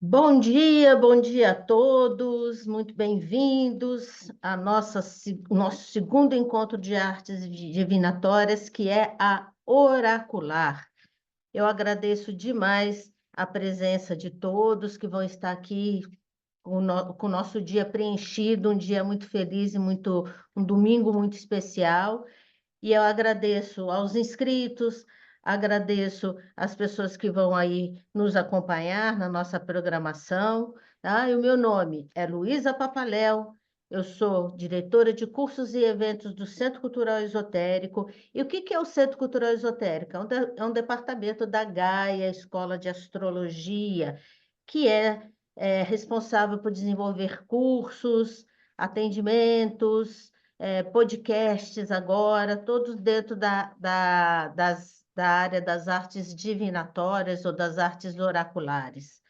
Bom dia a todos, muito bem-vindos a nosso segundo encontro de artes divinatórias, que é a oracular. Eu agradeço demais a presença de todos que vão estar aqui com o nosso dia preenchido, um dia muito feliz e um domingo muito especial. E eu agradeço aos inscritos, agradeço às pessoas que vão aí nos acompanhar na nossa programação, tá? E o meu nome é Luísa Papaléu, eu sou diretora de cursos e eventos do Centro Cultural Esotérico. E o que que é o Centro Cultural Esotérico? É um departamento da Gaia, Escola de Astrologia, que é responsável por desenvolver cursos, atendimentos, podcasts agora, todos dentro da área das artes divinatórias ou das artes oraculares.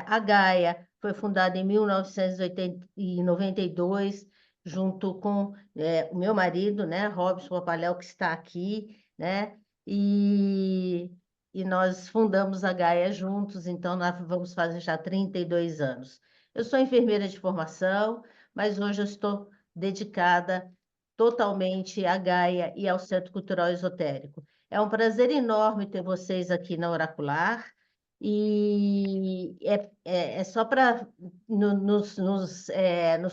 A Gaia foi fundada em 1992, junto com o meu marido, né, Robson Papaléu, que está aqui, né, e, e nós fundamos a Gaia juntos, então nós vamos fazer já 32 anos. Eu sou enfermeira de formação, mas hoje eu estou dedicada totalmente à Gaia e ao Centro Cultural Esotérico. É um prazer enorme ter vocês aqui na Oracular. E é só para nos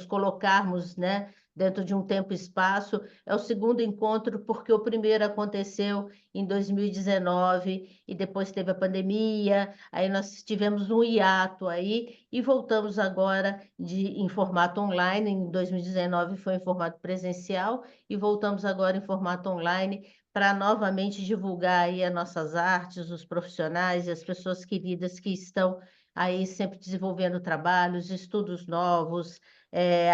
colocarmos, né, dentro de um tempo e espaço. É o segundo encontro, porque o primeiro aconteceu em 2019 e depois teve a pandemia, aí nós tivemos um hiato aí e voltamos agora em formato online. Em 2019 foi em formato presencial e voltamos agora em formato online para novamente divulgar aí as nossas artes, os profissionais e as pessoas queridas que estão aí sempre desenvolvendo trabalhos, estudos novos,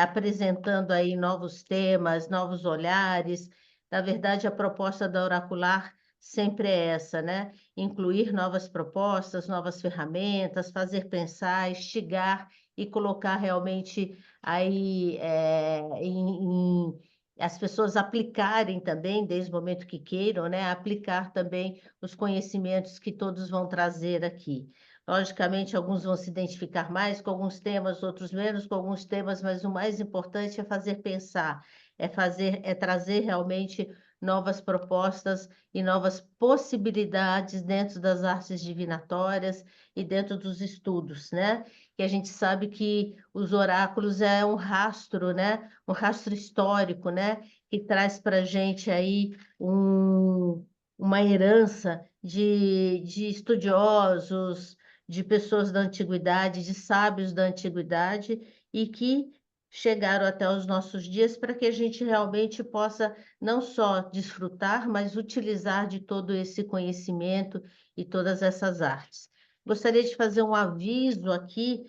apresentando aí novos temas, novos olhares. Na verdade, a proposta da Oracular sempre é essa, né? Incluir novas propostas, novas ferramentas, fazer pensar, instigar e colocar realmente aí as pessoas aplicarem também, desde o momento que queiram, né, aplicar também os conhecimentos que todos vão trazer aqui. Logicamente, alguns vão se identificar mais com alguns temas, outros menos com alguns temas, mas o mais importante é fazer pensar, é trazer realmente novas propostas e novas possibilidades dentro das artes divinatórias e dentro dos estudos, né? Que a gente sabe que os oráculos é um rastro, né? Um rastro histórico, né? Que traz para a gente aí uma herança de estudiosos, de pessoas da antiguidade, de sábios da antiguidade, e que chegaram até os nossos dias para que a gente realmente possa não só desfrutar, mas utilizar de todo esse conhecimento e todas essas artes. Gostaria de fazer um aviso aqui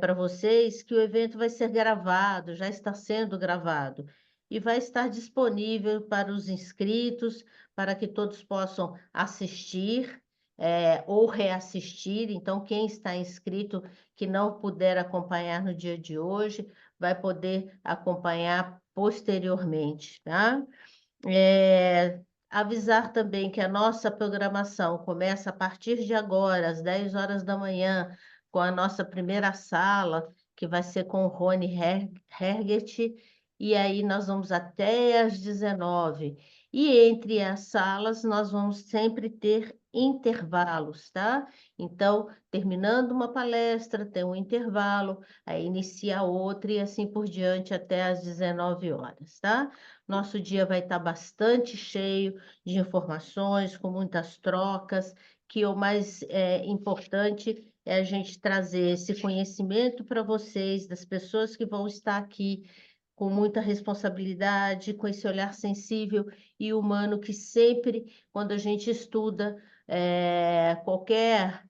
para vocês que o evento vai ser gravado, já está sendo gravado, e vai estar disponível para os inscritos, para que todos possam assistir ou reassistir. Então, quem está inscrito que não puder acompanhar no dia de hoje, vai poder acompanhar posteriormente, tá? Avisar também que a nossa programação começa a partir de agora, às 10 horas da manhã, com a nossa primeira sala, que vai ser com o Rony Herget, e aí nós vamos até às 19. E entre as salas, nós vamos sempre ter intervalos, tá? Então, terminando uma palestra, tem um intervalo, aí inicia outra e assim por diante até às 19 horas, tá? Nosso dia vai estar bastante cheio de informações, com muitas trocas, que o mais importante é a gente trazer esse conhecimento para vocês, das pessoas que vão estar aqui com muita responsabilidade, com esse olhar sensível e humano que sempre, quando a gente estuda qualquer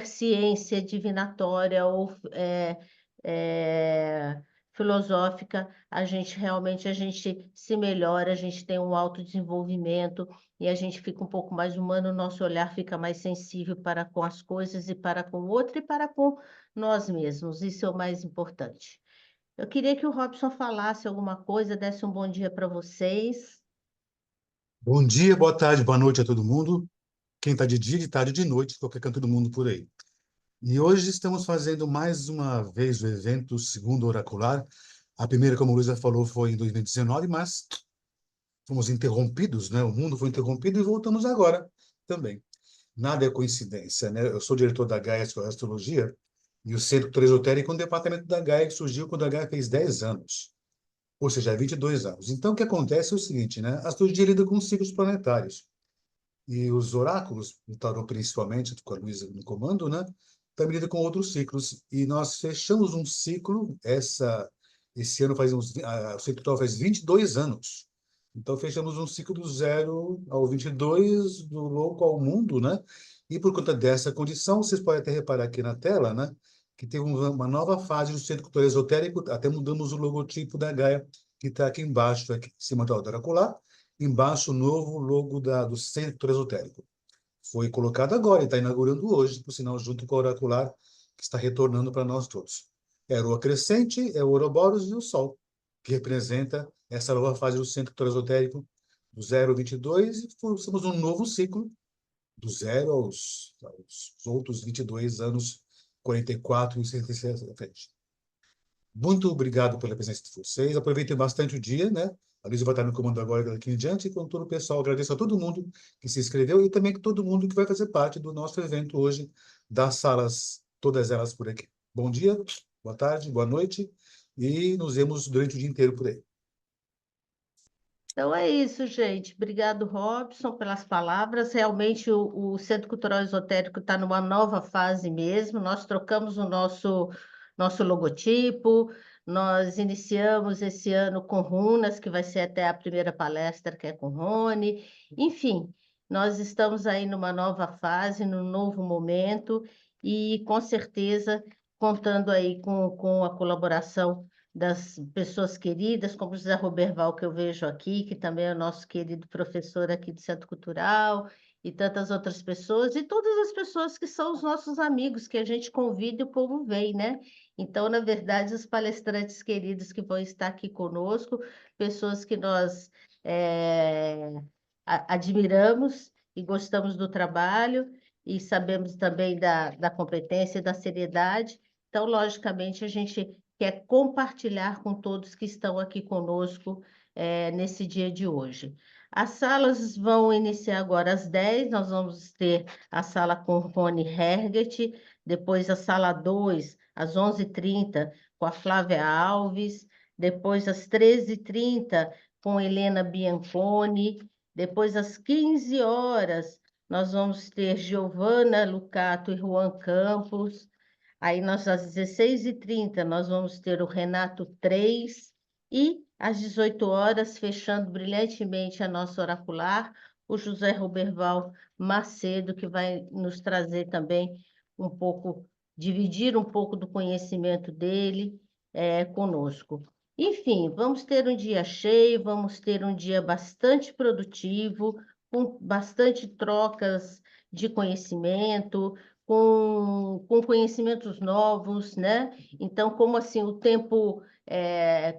ciência divinatória ou é, filosófica, a gente se melhora, a gente tem um autodesenvolvimento e a gente fica um pouco mais humano, o nosso olhar fica mais sensível para com as coisas e para com o outro e para com nós mesmos. Isso é o mais importante. Eu queria que o Robson falasse alguma coisa, desse um bom dia para vocês. Bom dia, boa tarde, boa noite a todo mundo. Quem está de dia, de tarde, de noite, qualquer canto do mundo por aí. E hoje estamos fazendo mais uma vez o evento Segundo Oracular. A primeira, como a Luísa falou, foi em 2019, mas fomos interrompidos, né? O mundo foi interrompido e voltamos agora também. Nada é coincidência, né? Eu sou diretor da Gaia Astrologia e o Centro Cultural Esotérico é um departamento da Gaia que surgiu quando a Gaia fez 10 anos, ou seja, 22 anos. Então, o que acontece é o seguinte, né? A astrologia lida com ciclos planetários. E os oráculos, o tarô principalmente, com a Luísa no comando, né? Também lida com outros ciclos. E nós fechamos um ciclo, esse ano o ciclo atual faz 22 anos. Então, fechamos um ciclo do 0 ao 22, do louco ao mundo, né? E por conta dessa condição, vocês podem até reparar aqui na tela, né? Que tem uma nova fase do Centro Cultural Esotérico, até mudamos o logotipo da Gaia, que está aqui embaixo, aqui em cima da oracular. Embaixo, o novo logo do Centro Esotérico. Foi colocado agora e está inaugurando hoje, por sinal, junto com o oracular, que está retornando para nós todos. É a lua crescente, é o Ouroboros e o Sol, que representa essa nova fase do Centro Esotérico, do 0 ao 22, e começamos um novo ciclo, do 0 aos outros 22 anos, 44 e 66 à frente. Muito obrigado pela presença de vocês. Aproveitem bastante o dia, né? A Luísa vai estar no comando agora daqui em diante, e com todo o pessoal, agradeço a todo mundo que se inscreveu e também a todo mundo que vai fazer parte do nosso evento hoje, das salas, todas elas por aqui. Bom dia, boa tarde, boa noite e nos vemos durante o dia inteiro por aí. Então é isso, gente. Obrigado, Robson, pelas palavras. Realmente o Centro Cultural Esotérico está numa nova fase mesmo. Nós trocamos o nosso logotipo, nós iniciamos esse ano com runas, que vai ser até a primeira palestra, que é com Rony. Enfim, nós estamos aí numa nova fase, num novo momento, e com certeza contando aí com a colaboração das pessoas queridas, como o José Roberval, que eu vejo aqui, que também é o nosso querido professor aqui do Centro Cultural, e tantas outras pessoas, e todas as pessoas que são os nossos amigos, que a gente convida e o povo vem, né? Então, na verdade, os palestrantes queridos que vão estar aqui conosco, pessoas que nós admiramos e gostamos do trabalho, e sabemos também da competência e da seriedade. Então, logicamente, a gente quer compartilhar com todos que estão aqui conosco nesse dia de hoje. As salas vão iniciar agora às 10, nós vamos ter a sala com Rony Herget, depois a sala 2, às 11h30, com a Flávia Alves, depois às 13h30, com Helena Bianconi, depois às 15 horas, nós vamos ter Giovana Lucato e Juan Campos. Aí, às 16h30, nós vamos ter o Renato 3 e às 18 horas, fechando brilhantemente a nossa oracular, o José Roberval Macedo, que vai nos trazer também um pouco, dividir um pouco do conhecimento dele conosco. Enfim, vamos ter um dia cheio, vamos ter um dia bastante produtivo, com bastante trocas de conhecimento, com conhecimentos novos, né? Então, como assim o tempo,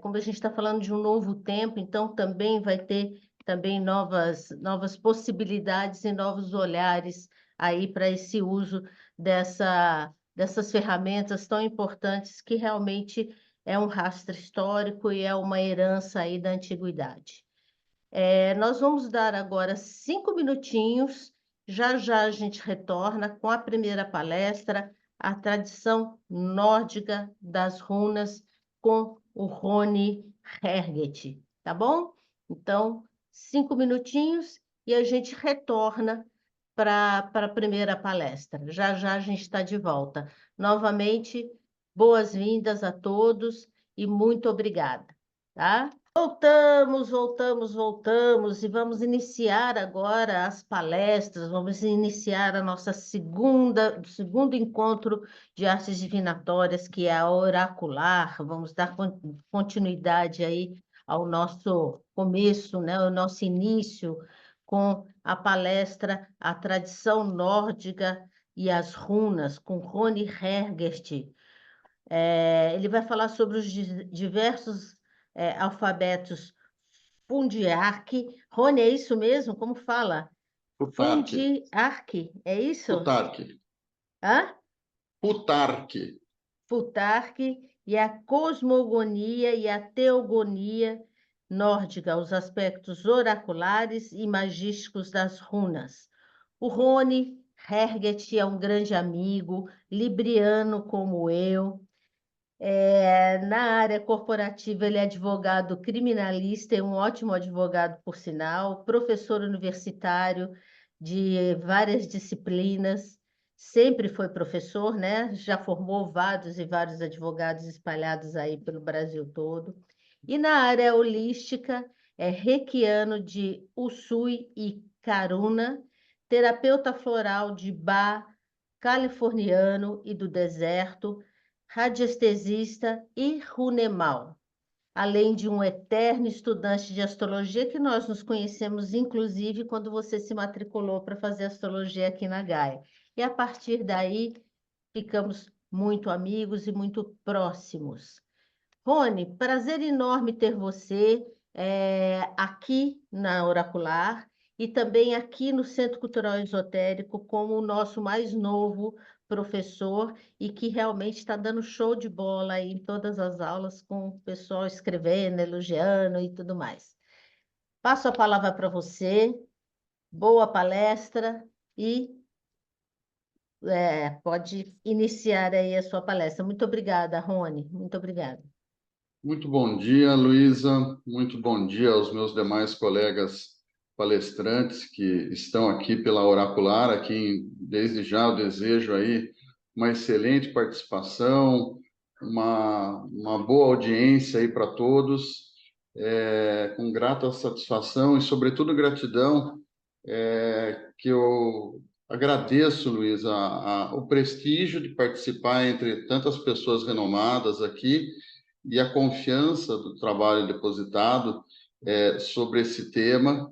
como a gente está falando de um novo tempo, então também vai ter também novas possibilidades e novos olhares aí para esse uso dessas ferramentas tão importantes que realmente é um rastro histórico e é uma herança aí da antiguidade. Nós vamos dar agora 5 minutinhos, já já a gente retorna com a primeira palestra, a tradição nórdica das runas, com o Rony Herget, tá bom? Então, 5 minutinhos e a gente retorna para a primeira palestra. Já já a gente está de volta. Novamente, boas-vindas a todos e muito obrigada, tá? Voltamos e vamos iniciar agora as palestras, vamos iniciar a nossa segundo encontro de artes divinatórias, que é a oracular. Vamos dar continuidade aí ao nosso começo, né, ao nosso início com a palestra A Tradição Nórdica e as Runas, com Rony Hergest. Ele vai falar sobre os diversos alfabetos Fundiarque. Rony, é isso mesmo? Como fala? Futarque. Fundiarque, é isso? Futarque. Hã? Futarque. Futarque e a cosmogonia e a teogonia nórdica, os aspectos oraculares e magísticos das runas. O Rony Herget é um grande amigo, libriano como eu. Na área corporativa, ele é advogado criminalista, é um ótimo advogado, por sinal, professor universitário de várias disciplinas, sempre foi professor, né? Já formou vários e vários advogados espalhados aí pelo Brasil todo. E na área holística, é reikiano de Usui e Karuna, terapeuta floral de Ba, californiano e do deserto, radiestesista e runemal, além de um eterno estudante de astrologia que nós nos conhecemos, inclusive, quando você se matriculou para fazer astrologia aqui na Gaia. E a partir daí, ficamos muito amigos e muito próximos. Rony, prazer enorme ter você aqui na Oracular e também aqui no Centro Cultural Esotérico como o nosso mais novo professor e que realmente está dando show de bola aí em todas as aulas com o pessoal escrevendo, elogiando e tudo mais. Passo a palavra para você, boa palestra e pode iniciar aí a sua palestra. Muito obrigada, Rony, muito obrigada. Muito bom dia, Luísa. Muito bom dia aos meus demais colegas palestrantes que estão aqui pela Oracular. Aqui, desde já, eu desejo aí uma excelente participação, uma boa audiência aí para todos, com grata satisfação e, sobretudo, gratidão, que eu agradeço, Luísa, o prestígio de participar entre tantas pessoas renomadas aqui e a confiança do trabalho depositado sobre esse tema.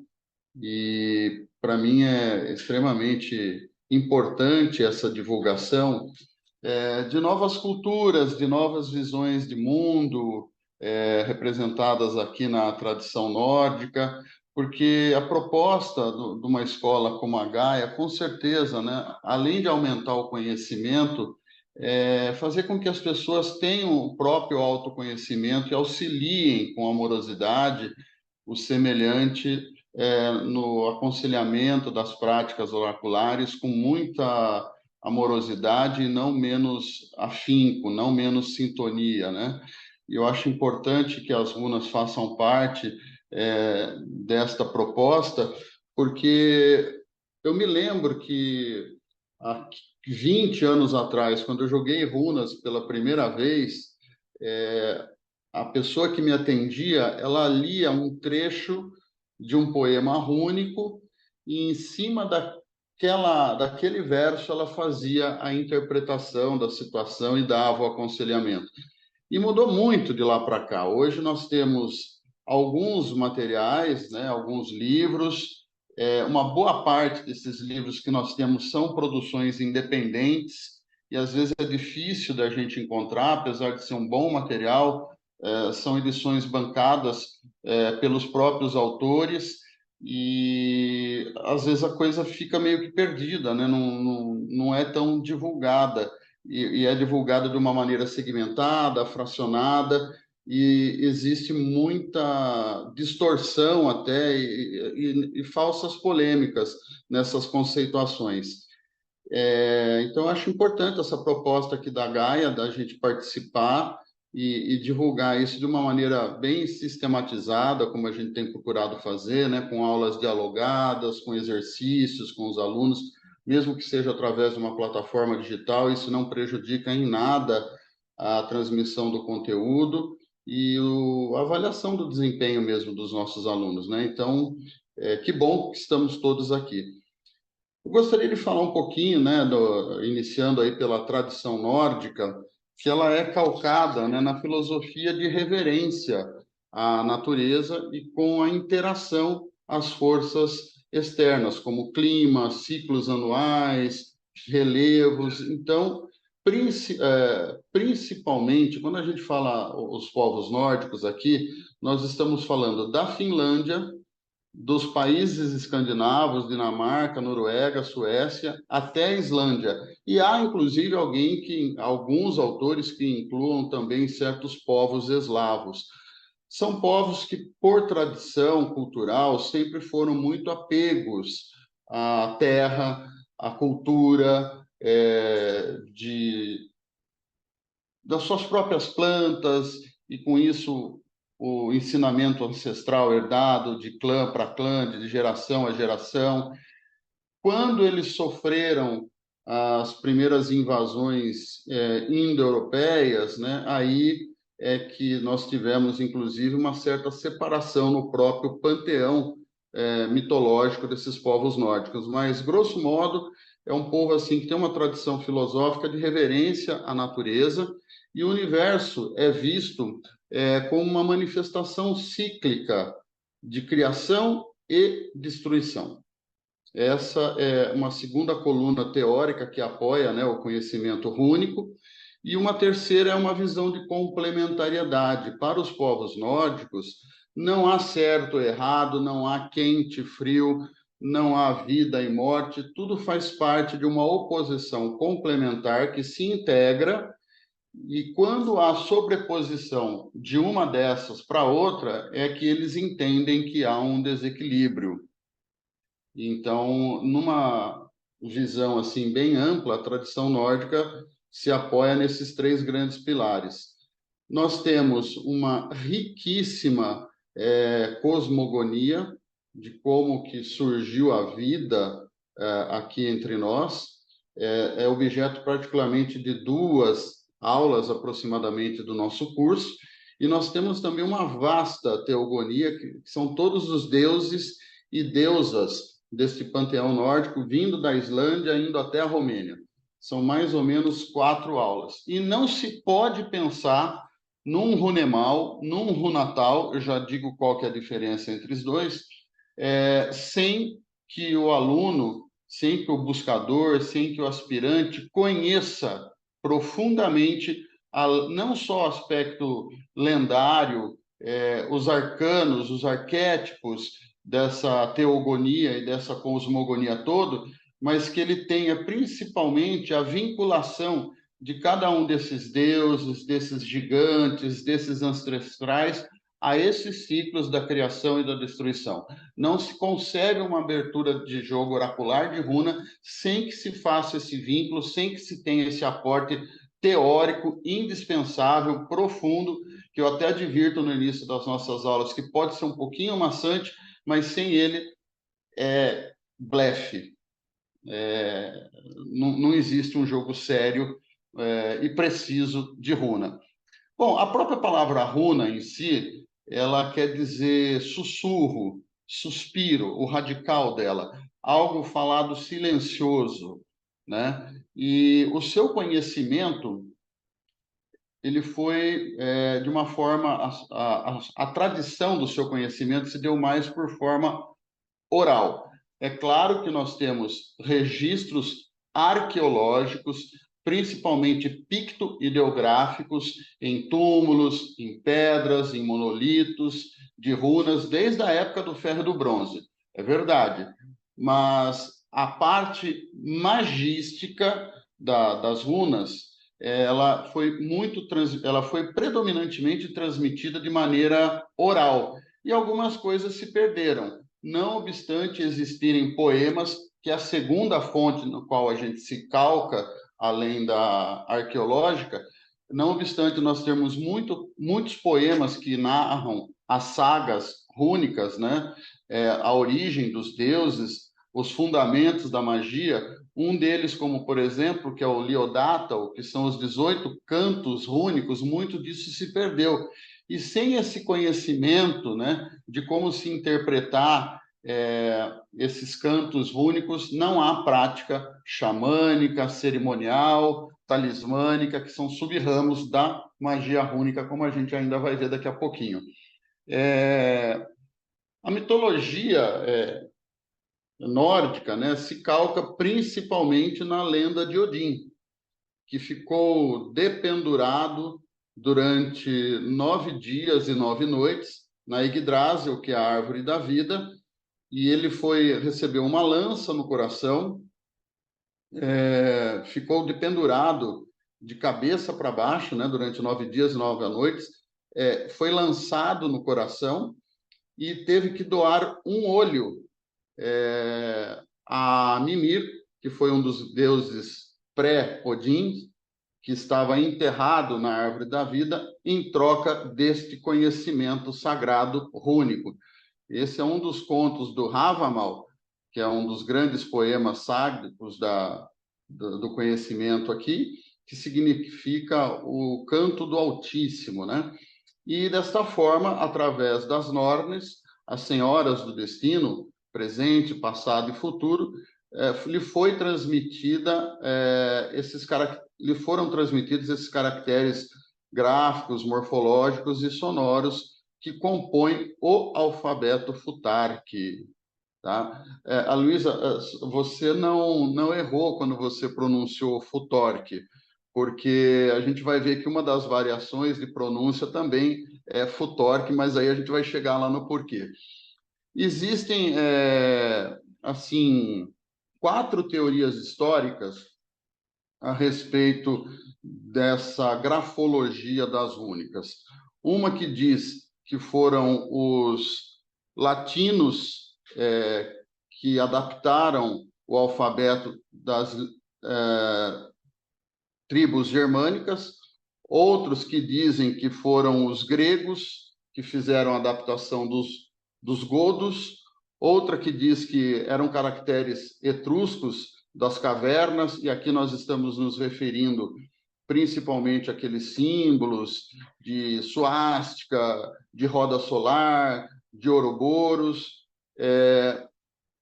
E, para mim, é extremamente importante essa divulgação de novas culturas, de novas visões de mundo, representadas aqui na tradição nórdica, porque a proposta de uma escola como a Gaia, com certeza, né, além de aumentar o conhecimento, fazer com que as pessoas tenham o próprio autoconhecimento e auxiliem com amorosidade o semelhante no aconselhamento das práticas oraculares com muita amorosidade e não menos afinco, não menos sintonia, né? E eu acho importante que as runas façam parte desta proposta, porque eu me lembro que há 20 anos atrás, quando eu joguei runas pela primeira vez, a pessoa que me atendia, ela lia um trecho de um poema rúnico e em cima daquele verso ela fazia a interpretação da situação e dava o aconselhamento. E mudou muito de lá para cá. Hoje nós temos alguns materiais, né, alguns livros. Uma boa parte desses livros que nós temos são produções independentes e às vezes é difícil da gente encontrar, apesar de ser um bom material. São edições bancadas pelos próprios autores e às vezes a coisa fica meio que perdida, né? Não é tão divulgada e é divulgada de uma maneira segmentada, fracionada, e existe muita distorção até e falsas polêmicas nessas conceituações. Então, eu acho importante essa proposta aqui da Gaia, da gente participar e divulgar isso de uma maneira bem sistematizada, como a gente tem procurado fazer, né? Com aulas dialogadas, com exercícios, com os alunos, mesmo que seja através de uma plataforma digital, isso não prejudica em nada a transmissão do conteúdo e a avaliação do desempenho mesmo dos nossos alunos, né? Então, que bom que estamos todos aqui. Eu gostaria de falar um pouquinho, né, iniciando aí pela tradição nórdica, que ela é calcada, né, na filosofia de reverência à natureza e com a interação às forças externas, como clima, ciclos anuais, relevos. Então, principalmente, quando a gente fala os povos nórdicos aqui, nós estamos falando da Finlândia, dos países escandinavos, Dinamarca, Noruega, Suécia, até a Islândia. E há, inclusive, alguns autores que incluam também certos povos eslavos. São povos que, por tradição cultural, sempre foram muito apegos à terra, à cultura, das suas próprias plantas, e com isso o ensinamento ancestral herdado de clã para clã, de geração a geração. Quando eles sofreram as primeiras invasões indo-europeias, né, aí é que nós tivemos, inclusive, uma certa separação no próprio panteão mitológico desses povos nórdicos. Mas, grosso modo, é um povo assim que tem uma tradição filosófica de reverência à natureza, e o universo é visto como uma manifestação cíclica de criação e destruição. Essa é uma segunda coluna teórica que apoia, né, o conhecimento rúnico, e uma terceira é uma visão de complementariedade. Para os povos nórdicos, não há certo ou errado, não há quente e frio, não há vida e morte, tudo faz parte de uma oposição complementar que se integra, e quando há sobreposição de uma dessas para outra, é que eles entendem que há um desequilíbrio. Então, numa visão assim bem ampla, a tradição nórdica se apoia nesses três grandes pilares. Nós temos uma riquíssima cosmogonia de como que surgiu a vida aqui entre nós. É objeto particularmente de 2 aulas aproximadamente do nosso curso. E nós temos também uma vasta teogonia, que são todos os deuses e deusas deste panteão nórdico, vindo da Islândia, indo até a Romênia. São mais ou menos 4 aulas. E não se pode pensar num Runemal, num Runatal, eu já digo qual que é a diferença entre os dois, sem que o aluno, sem que o buscador, sem que o aspirante conheça profundamente não só o aspecto lendário, os arcanos, os arquétipos dessa teogonia e dessa cosmogonia toda, mas que ele tenha principalmente a vinculação de cada um desses deuses, desses gigantes, desses ancestrais, a esses ciclos da criação e da destruição. Não se concebe uma abertura de jogo oracular de runa sem que se faça esse vínculo, sem que se tenha esse aporte teórico indispensável, profundo, que eu até advirto no início das nossas aulas, que pode ser um pouquinho maçante, mas sem ele é blefe. Não existe um jogo sério e preciso de runa. Bom, a própria palavra runa em si, ela quer dizer sussurro, suspiro, o radical dela, algo falado silencioso, né? E o seu conhecimento, ele foi de uma forma, a tradição do seu conhecimento se deu mais por forma oral. É claro que nós temos registros arqueológicos, principalmente picto-ideográficos, em túmulos, em pedras, em monolitos, de runas, desde a época do Ferro e do Bronze. É verdade. Mas a parte magística das runas, ela foi predominantemente transmitida de maneira oral, e algumas coisas se perderam. Não obstante existirem poemas, que é a segunda fonte no qual a gente se calca, além da arqueológica, não obstante nós termos muitos poemas que narram as sagas rúnicas, né? A origem dos deuses, os fundamentos da magia, um deles, como por exemplo, que é o Liodátao, que são os 18 cantos rúnicos, muito disso se perdeu. E sem esse conhecimento, né, de como se interpretar esses cantos rúnicos, não há prática xamânica, cerimonial, talismânica, que são sub-ramos da magia rúnica, como a gente ainda vai ver daqui a pouquinho. A mitologia nórdica, né, se calca principalmente na lenda de Odin, que ficou dependurado durante 9 dias e 9 noites na Yggdrasil, que é a árvore da vida, e ele recebeu uma lança no coração, ficou pendurado de cabeça para baixo, né, durante 9 dias e 9 noites, foi lançado no coração e teve que doar um olho a Mimir, que foi um dos deuses pré-Odin, que estava enterrado na árvore da vida, em troca deste conhecimento sagrado rúnico. Esse é um dos contos do Havamal, que é um dos grandes poemas ságricos do conhecimento aqui, que significa o canto do Altíssimo, né? E desta forma, através das Nornes, as senhoras do destino, presente, passado e futuro, lhe foram transmitidos esses caracteres gráficos, morfológicos e sonoros que compõem o alfabeto Futhark. Tá? A Luísa, você não errou quando você pronunciou Futork, porque a gente vai ver que uma das variações de pronúncia também é Futork, mas aí a gente vai chegar lá no porquê. Existem, assim, 4 teorias históricas a respeito dessa grafologia das rúnicas. Uma que diz que foram os latinos que adaptaram o alfabeto das tribos germânicas, outros que dizem que foram os gregos que fizeram a adaptação dos godos, outra que diz que eram caracteres etruscos das cavernas, e aqui nós estamos nos referindo principalmente àqueles símbolos de suástica, de roda solar, de ouroboros,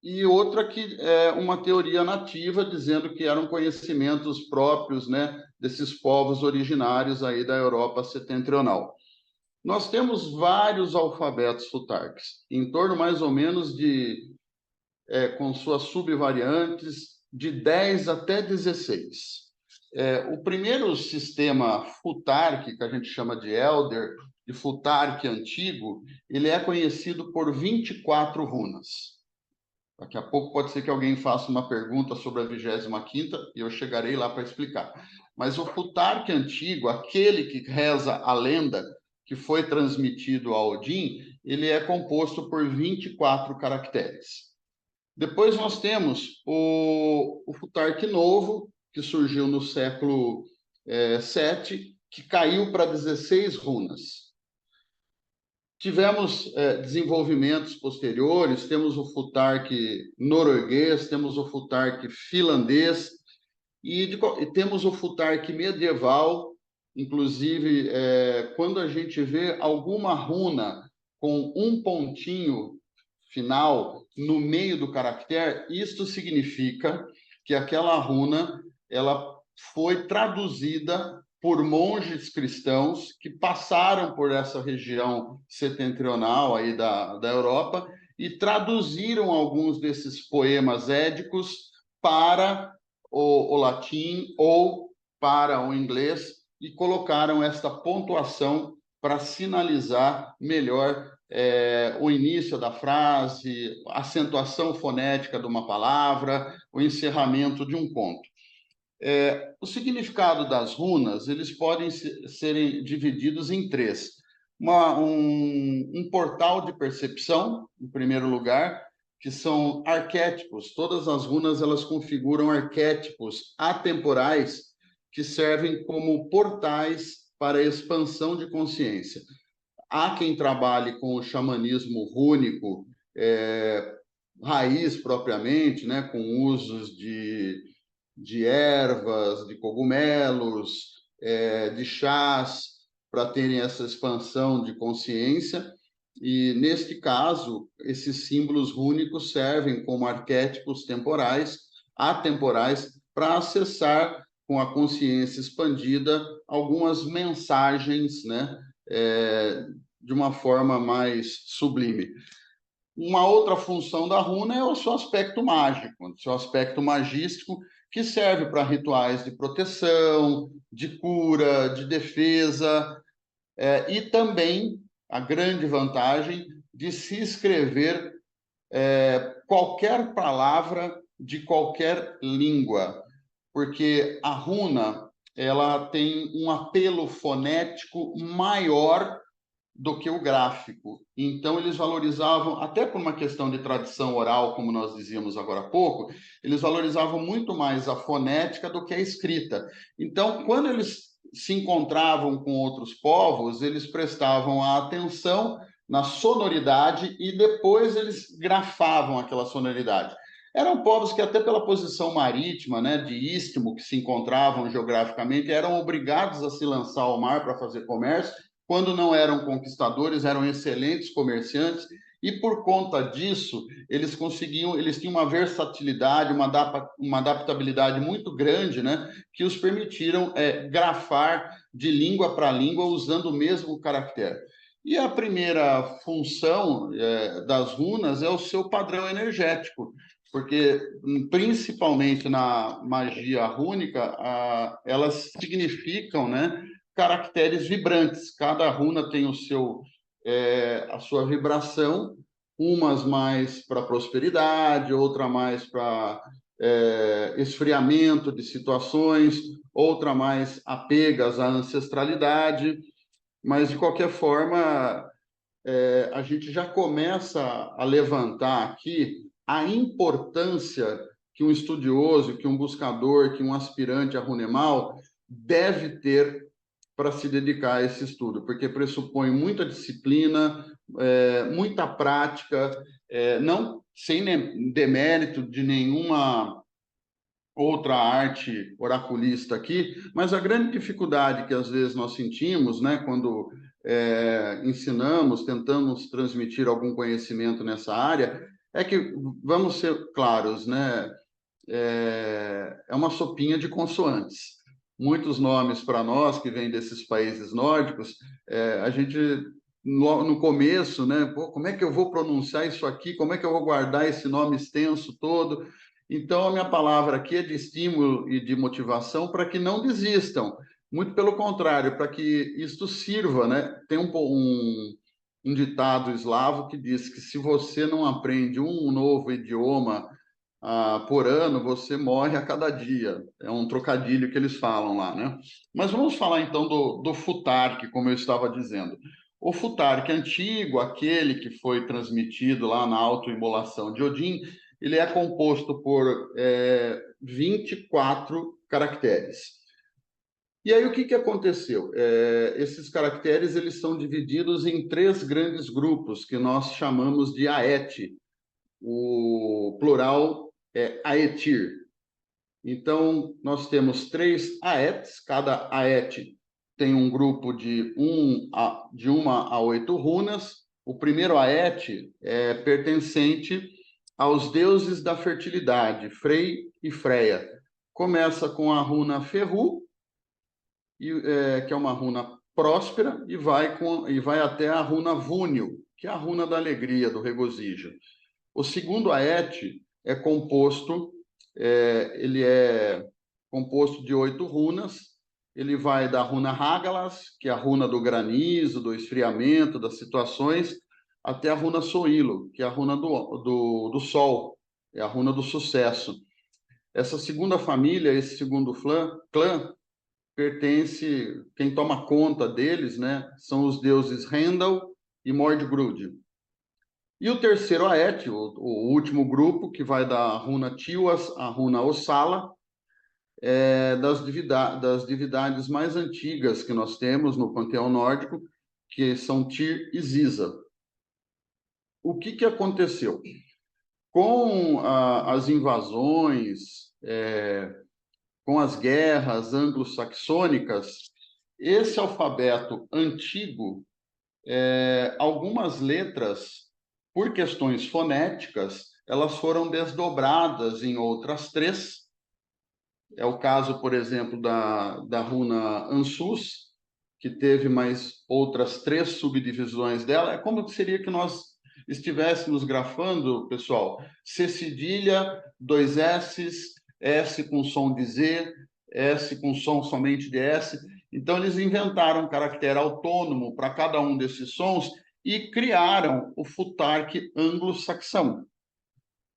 e outra que é uma teoria nativa, dizendo que eram conhecimentos próprios, né, desses povos originários aí da Europa setentrional. Nós temos vários alfabetos futarques, em torno mais ou menos com suas subvariantes, de 10 até 16. O primeiro sistema Futhark, que a gente chama de Elder, de Futhark antigo, ele é conhecido por 24 runas. Daqui a pouco pode ser que alguém faça uma pergunta sobre a 25ª e eu chegarei lá para explicar. Mas o Futhark antigo, aquele que reza a lenda, que foi transmitido a Odin, ele é composto por 24 caracteres. Depois nós temos o Futhark novo, que surgiu no século VII, que caiu para 16 runas. Tivemos desenvolvimentos posteriores, temos o Futhark norueguês, temos o Futhark finlandês e temos o Futhark medieval. Inclusive, quando a gente vê alguma runa com um pontinho final no meio do caractere, isto significa que aquela runa ela foi traduzida por monges cristãos que passaram por essa região setentrional aí da Europa e traduziram alguns desses poemas édicos para o latim ou para o inglês e colocaram esta pontuação para sinalizar melhor o início da frase, a acentuação fonética de uma palavra, o encerramento de um conto. O significado das runas, eles podem serem divididos em 3. Um portal de percepção, em primeiro lugar, que são arquétipos. Todas as runas elas configuram arquétipos atemporais que servem como portais para a expansão de consciência. Há quem trabalhe com o xamanismo rúnico, raiz propriamente, né, com usos de ervas, de cogumelos, de chás, para terem essa expansão de consciência. E, neste caso, esses símbolos rúnicos servem como arquétipos temporais, atemporais, para acessar com a consciência expandida algumas mensagens, né, de uma forma mais sublime. Uma outra função da runa é o seu aspecto mágico, o seu aspecto magístico, que serve para rituais de proteção, de cura, de defesa, e também a grande vantagem de se escrever qualquer palavra de qualquer língua, porque a runa ela tem um apelo fonético maior do que o gráfico. Então, eles valorizavam, até por uma questão de tradição oral, como nós dizíamos agora há pouco, eles valorizavam muito mais a fonética do que a escrita. Então, quando eles se encontravam com outros povos, eles prestavam a atenção na sonoridade e depois eles grafavam aquela sonoridade. Eram povos que, até pela posição marítima, né, de istmo, que se encontravam geograficamente, eram obrigados a se lançar ao mar para fazer comércio. Quando não eram conquistadores, eram excelentes comerciantes, e por conta disso, eles tinham uma versatilidade, uma adaptabilidade muito grande, né, que os permitiram grafar de língua para língua usando o mesmo caractere. E a primeira função das runas é o seu padrão energético, porque, principalmente na magia rúnica, elas significam, né, caracteres vibrantes. Cada runa tem a sua vibração, umas mais para prosperidade, outra mais para esfriamento de situações, outra mais apegas à ancestralidade, mas, de qualquer forma, a gente já começa a levantar aqui a importância que um estudioso, que um buscador, que um aspirante a runemal deve ter para se dedicar a esse estudo, porque pressupõe muita disciplina, muita prática, não sem demérito de nenhuma outra arte oraculista aqui, mas a grande dificuldade que às vezes nós sentimos, né, quando ensinamos, tentamos transmitir algum conhecimento nessa área, é que, vamos ser claros, né, é uma sopinha de consoantes. Muitos nomes para nós que vêm desses países nórdicos, a gente no começo, né? Pô, como é que eu vou pronunciar isso aqui? Como é que eu vou guardar esse nome extenso todo? Então, a minha palavra aqui é de estímulo e de motivação para que não desistam. Muito pelo contrário, para que isto sirva, né? Tem um ditado eslavo que diz que se você não aprende um novo idioma por ano, você morre a cada dia. É um trocadilho que eles falam lá, né? Mas vamos falar então do futark, como eu estava dizendo. O futark antigo, aquele que foi transmitido lá na autoimolação de Odin, ele é composto por 24 caracteres. E aí o que aconteceu? Esses caracteres eles são divididos em 3 grandes grupos que nós chamamos de aet. O plural é aetir. Então, nós temos 3 aets, cada aet tem um grupo de 1 a 8 runas. O primeiro aet é pertencente aos deuses da fertilidade, Frey e Freya. Começa com a runa Ferru, que é uma runa próspera, e vai até a runa Vúnio, que é a runa da alegria, do regozijo. O segundo aet é composto, ele é composto de 8 runas. Ele vai da runa Hagalas, que é a runa do granizo, do esfriamento, das situações, até a runa Soilo, que é a runa do sol, é a runa do sucesso. Essa segunda família, esse segundo clã, pertence, quem toma conta deles, né, são os deuses Rendal e Mordgrud. E o terceiro aet, o último grupo, que vai da runa Tiwas à runa Ossala, das divindades mais antigas que nós temos no panteão nórdico, que são Tyr e Ziza. O que aconteceu? Com as invasões, com as guerras anglo-saxônicas, esse alfabeto antigo, algumas letras, por questões fonéticas, elas foram desdobradas em outras 3. É o caso, por exemplo, da runa Ansus, que teve mais outras 3 subdivisões dela. É como seria que nós estivéssemos grafando, pessoal, C cedilha, 2 S's, S com som de Z, S com som somente de S. Então, eles inventaram um caractere autônomo para cada um desses sons e criaram o futark anglo-saxão.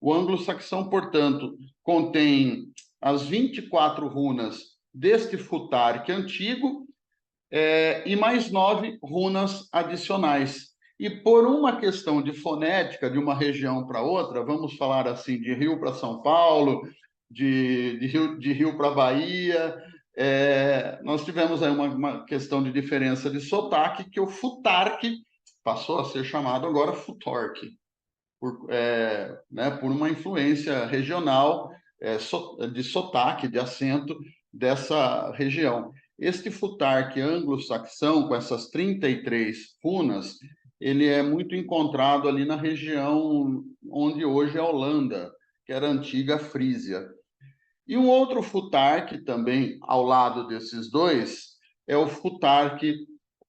O anglo-saxão, portanto, contém as 24 runas deste futarque antigo e mais 9 runas adicionais. E por uma questão de fonética, de uma região para outra, vamos falar assim, de Rio para São Paulo, de Rio para Bahia, nós tivemos aí uma questão de diferença de sotaque, que o futarque passou a ser chamado agora futorque, por uma influência regional de sotaque, de acento dessa região. Este futarque anglo-saxão, com essas 33 runas, ele é muito encontrado ali na região onde hoje é a Holanda, que era a antiga Frísia. E um outro futarque também ao lado desses dois é o futarque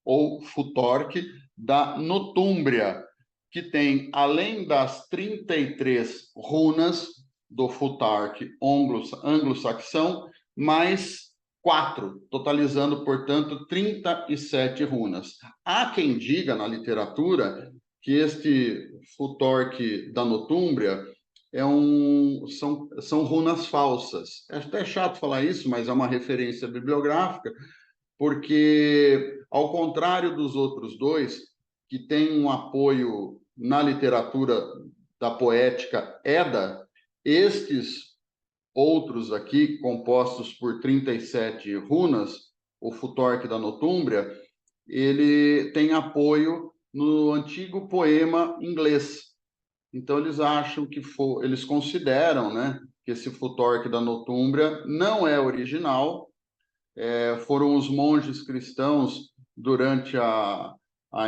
ou futorque da Notúmbria, que tem, além das 33 runas do futarque anglo-saxão, mais 4, totalizando, portanto, 37 runas. Há quem diga na literatura que este futorque da Notúmbria são runas falsas. É até chato falar isso, mas é uma referência bibliográfica, porque, ao contrário dos outros dois, que têm um apoio na literatura da poética Edda, estes outros aqui, compostos por 37 runas, o futorque da Notúmbria, ele tem apoio no antigo poema inglês. Então, eles acham eles consideram, né, que esse futorque da Notúmbria não é original. Foram os monges cristãos, durante a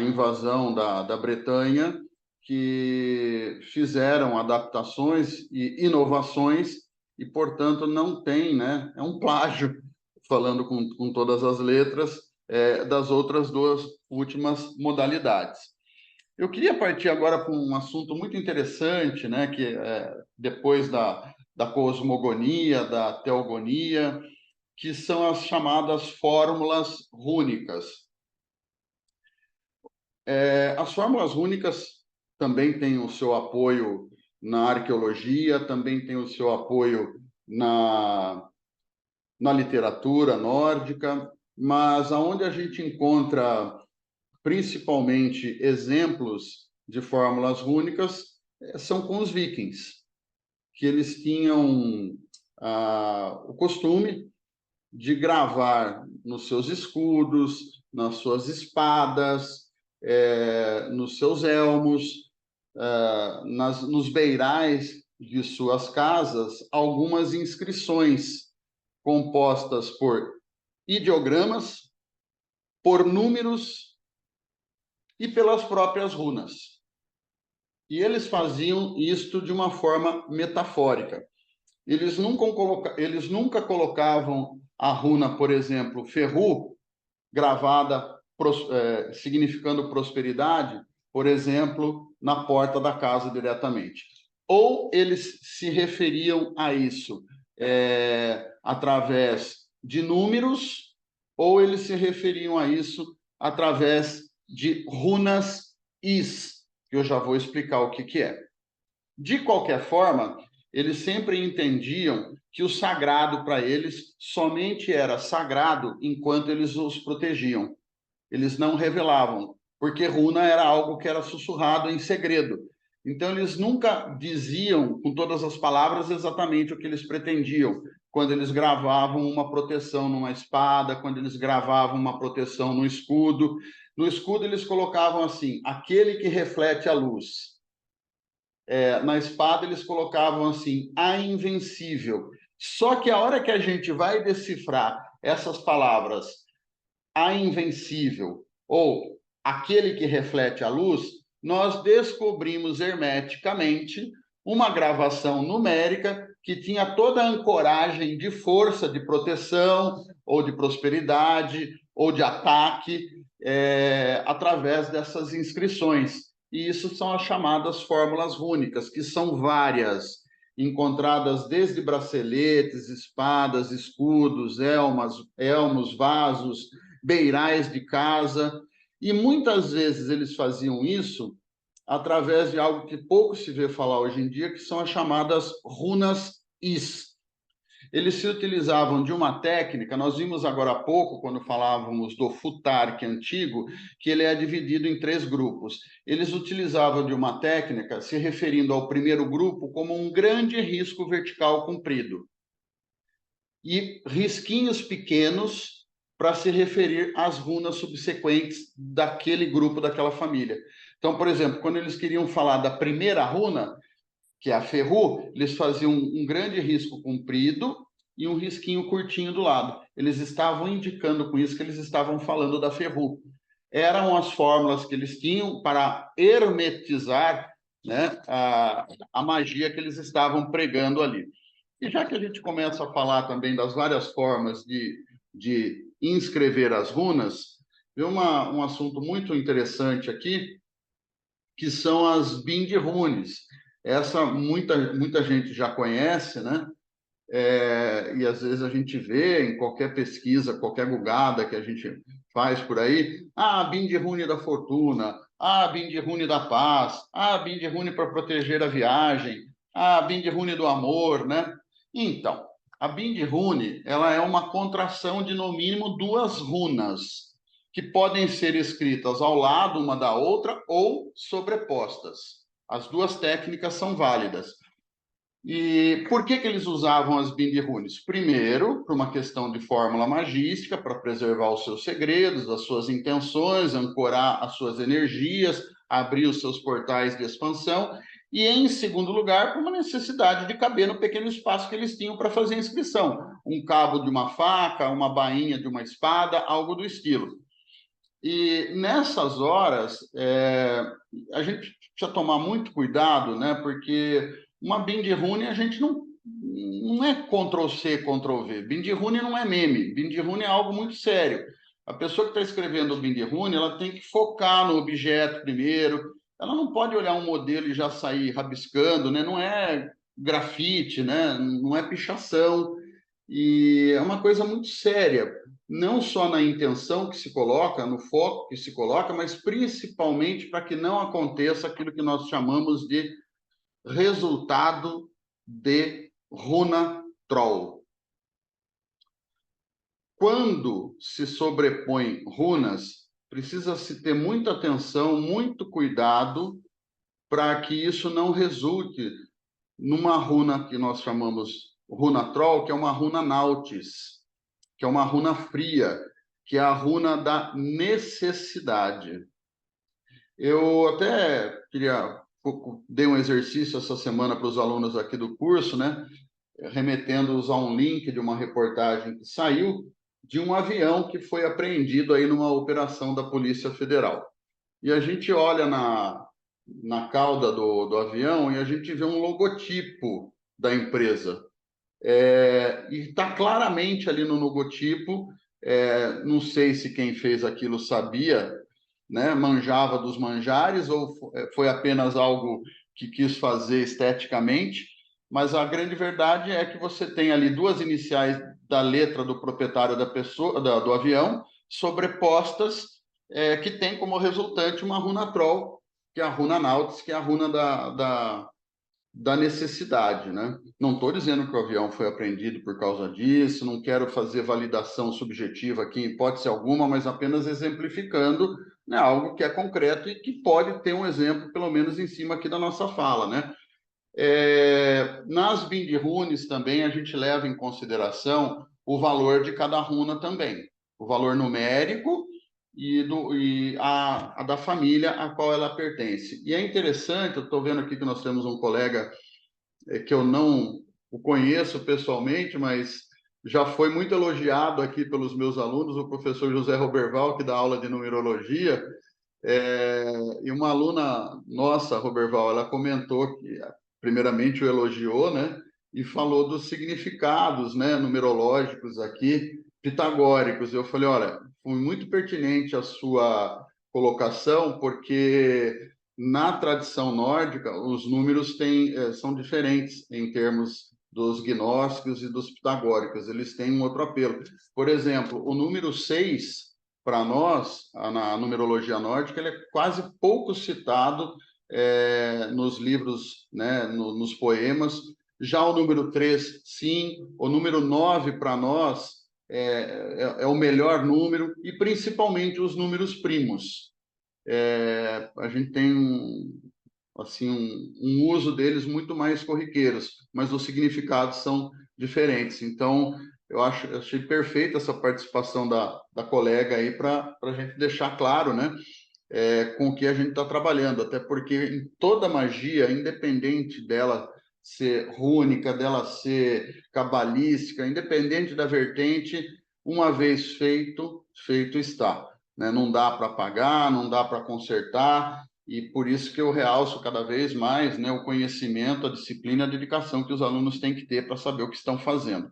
invasão da Bretanha, que fizeram adaptações e inovações, e, portanto, não tem, né, é um plágio, falando com todas as letras, das outras duas últimas modalidades. Eu queria partir agora para um assunto muito interessante, né, que depois da cosmogonia, da teogonia, que são as chamadas fórmulas rúnicas. As fórmulas rúnicas também têm o seu apoio na arqueologia, também têm o seu apoio na literatura nórdica, mas aonde a gente encontra principalmente exemplos de fórmulas rúnicas são com os vikings, que eles tinham o costume de gravar nos seus escudos, nas suas espadas, nos seus elmos, nos beirais de suas casas, algumas inscrições compostas por ideogramas, por números e pelas próprias runas. E eles faziam isto de uma forma metafórica. Eles nunca colocavam a runa, por exemplo, Ferru, gravada significando prosperidade, por exemplo, na porta da casa diretamente. Ou eles se referiam a isso através de números, ou eles se referiam a isso através de runas is, que eu já vou explicar o que é. De qualquer forma, eles sempre entendiam que o sagrado para eles somente era sagrado enquanto eles os protegiam. Eles não revelavam, porque runa era algo que era sussurrado em segredo. Então, eles nunca diziam com todas as palavras exatamente o que eles pretendiam. Quando eles gravavam uma proteção numa espada, quando eles gravavam uma proteção no escudo. No escudo, eles colocavam assim, aquele que reflete a luz. Na espada, eles colocavam assim, a invencível. Só que a hora que a gente vai decifrar essas palavras, a invencível ou aquele que reflete a luz, nós descobrimos hermeticamente uma gravação numérica que tinha toda a ancoragem de força, de proteção, ou de prosperidade, ou de ataque, através dessas inscrições. E isso são as chamadas fórmulas rúnicas, que são várias, encontradas desde braceletes, espadas, escudos, elmos, vasos, beirais de casa, e muitas vezes eles faziam isso através de algo que pouco se vê falar hoje em dia, que são as chamadas runas Is. Eles se utilizavam de uma técnica, nós vimos agora há pouco, quando falávamos do futark antigo, que ele é dividido em 3 grupos. Eles utilizavam de uma técnica, se referindo ao primeiro grupo, como um grande risco vertical comprido. E risquinhos pequenos para se referir às runas subsequentes daquele grupo, daquela família. Então, por exemplo, quando eles queriam falar da primeira runa, que é a Ferru, eles faziam um grande risco comprido e um risquinho curtinho do lado. Eles estavam indicando com isso que eles estavam falando da Ferru. Eram as fórmulas que eles tinham para hermetizar, né, a magia que eles estavam pregando ali. E já que a gente começa a falar também das várias formas de inscrever as runas, tem um assunto muito interessante aqui, que são as Bind Runes. Essa muita gente já conhece, né? E às vezes a gente vê em qualquer pesquisa, qualquer gugada que a gente faz por aí, Bind Rune da fortuna, Bind Rune da paz, Bind Rune para proteger a viagem, Bind Rune do amor, né? Então, a Bind Rune, ela é uma contração de no mínimo 2 runas, que podem ser escritas ao lado uma da outra ou sobrepostas. As 2 técnicas são válidas. E por que eles usavam as Bind Runes? Primeiro, por uma questão de fórmula magística, para preservar os seus segredos, as suas intenções, ancorar as suas energias, abrir os seus portais de expansão. E, em segundo lugar, por uma necessidade de caber no pequeno espaço que eles tinham para fazer a inscrição. Um cabo de uma faca, uma bainha de uma espada, algo do estilo. E nessas horas, a gente precisa tomar muito cuidado, né? Porque uma Bind Rune a gente não é Ctrl+C, Ctrl+V. Bind Rune não é meme. Bind Rune é algo muito sério. A pessoa que está escrevendo o Bind Rune, ela tem que focar no objeto primeiro. Ela não pode olhar um modelo e já sair rabiscando, né? Não é grafite, né? Não é pichação. E é uma coisa muito séria, não só na intenção que se coloca, no foco que se coloca, mas principalmente para que não aconteça aquilo que nós chamamos de resultado de runa troll. Quando se sobrepõem runas, precisa-se ter muita atenção, muito cuidado para que isso não resulte numa runa que nós chamamos runa troll, que é uma runa nautis, que é uma runa fria, que é a runa da necessidade. Eu até dei um exercício essa semana para os alunos aqui do curso, né? Remetendo-os a um link de uma reportagem que saiu de um avião que foi apreendido aí numa operação da Polícia Federal. E a gente olha na cauda do avião e a gente vê um logotipo da empresa. E está claramente ali no logotipo, não sei se quem fez aquilo sabia, né, manjava dos manjares ou foi apenas algo que quis fazer esteticamente, mas a grande verdade é que você tem ali 2 iniciais da letra do proprietário da pessoa, do avião, sobrepostas, que tem como resultante uma runa troll, que é a runa nautis, que é a runa da necessidade, né? Não estou dizendo que o avião foi apreendido por causa disso, não quero fazer validação subjetiva aqui em hipótese alguma, mas apenas exemplificando, né, algo que é concreto e que pode ter um exemplo, pelo menos em cima aqui da nossa fala, né? Nas Bind Runes também a gente leva em consideração o valor de cada runa também, o valor numérico e a da família a qual ela pertence. E é interessante, eu estou vendo aqui que nós temos um colega que eu não o conheço pessoalmente, mas já foi muito elogiado aqui pelos meus alunos, o professor José Roberval, que dá aula de numerologia, e uma aluna nossa, Roberval, ela comentou que, primeiramente, o elogiou, né? E falou dos significados, né, numerológicos aqui, pitagóricos. Eu falei, olha, foi muito pertinente a sua colocação, porque na tradição nórdica, os números são diferentes em termos dos gnósticos e dos pitagóricos. Eles têm um outro apelo. Por exemplo, o número 6, para nós, na numerologia nórdica, ele é quase pouco citado nos livros, né, nos poemas. Já o número 3, sim. O número 9, para nós, é o melhor número, e principalmente os números primos. A gente tem assim, um uso deles muito mais corriqueiros, mas os significados são diferentes. Então, eu achei perfeita essa participação da colega aí para a gente deixar claro, né, com o que a gente está trabalhando, até porque em toda magia, independente dela ser rúnica, dela ser cabalística, independente da vertente, uma vez feito, feito está, né? Não dá para apagar, não dá para consertar, e por isso que eu realço cada vez mais, né, o conhecimento, a disciplina, a dedicação que os alunos têm que ter para saber o que estão fazendo.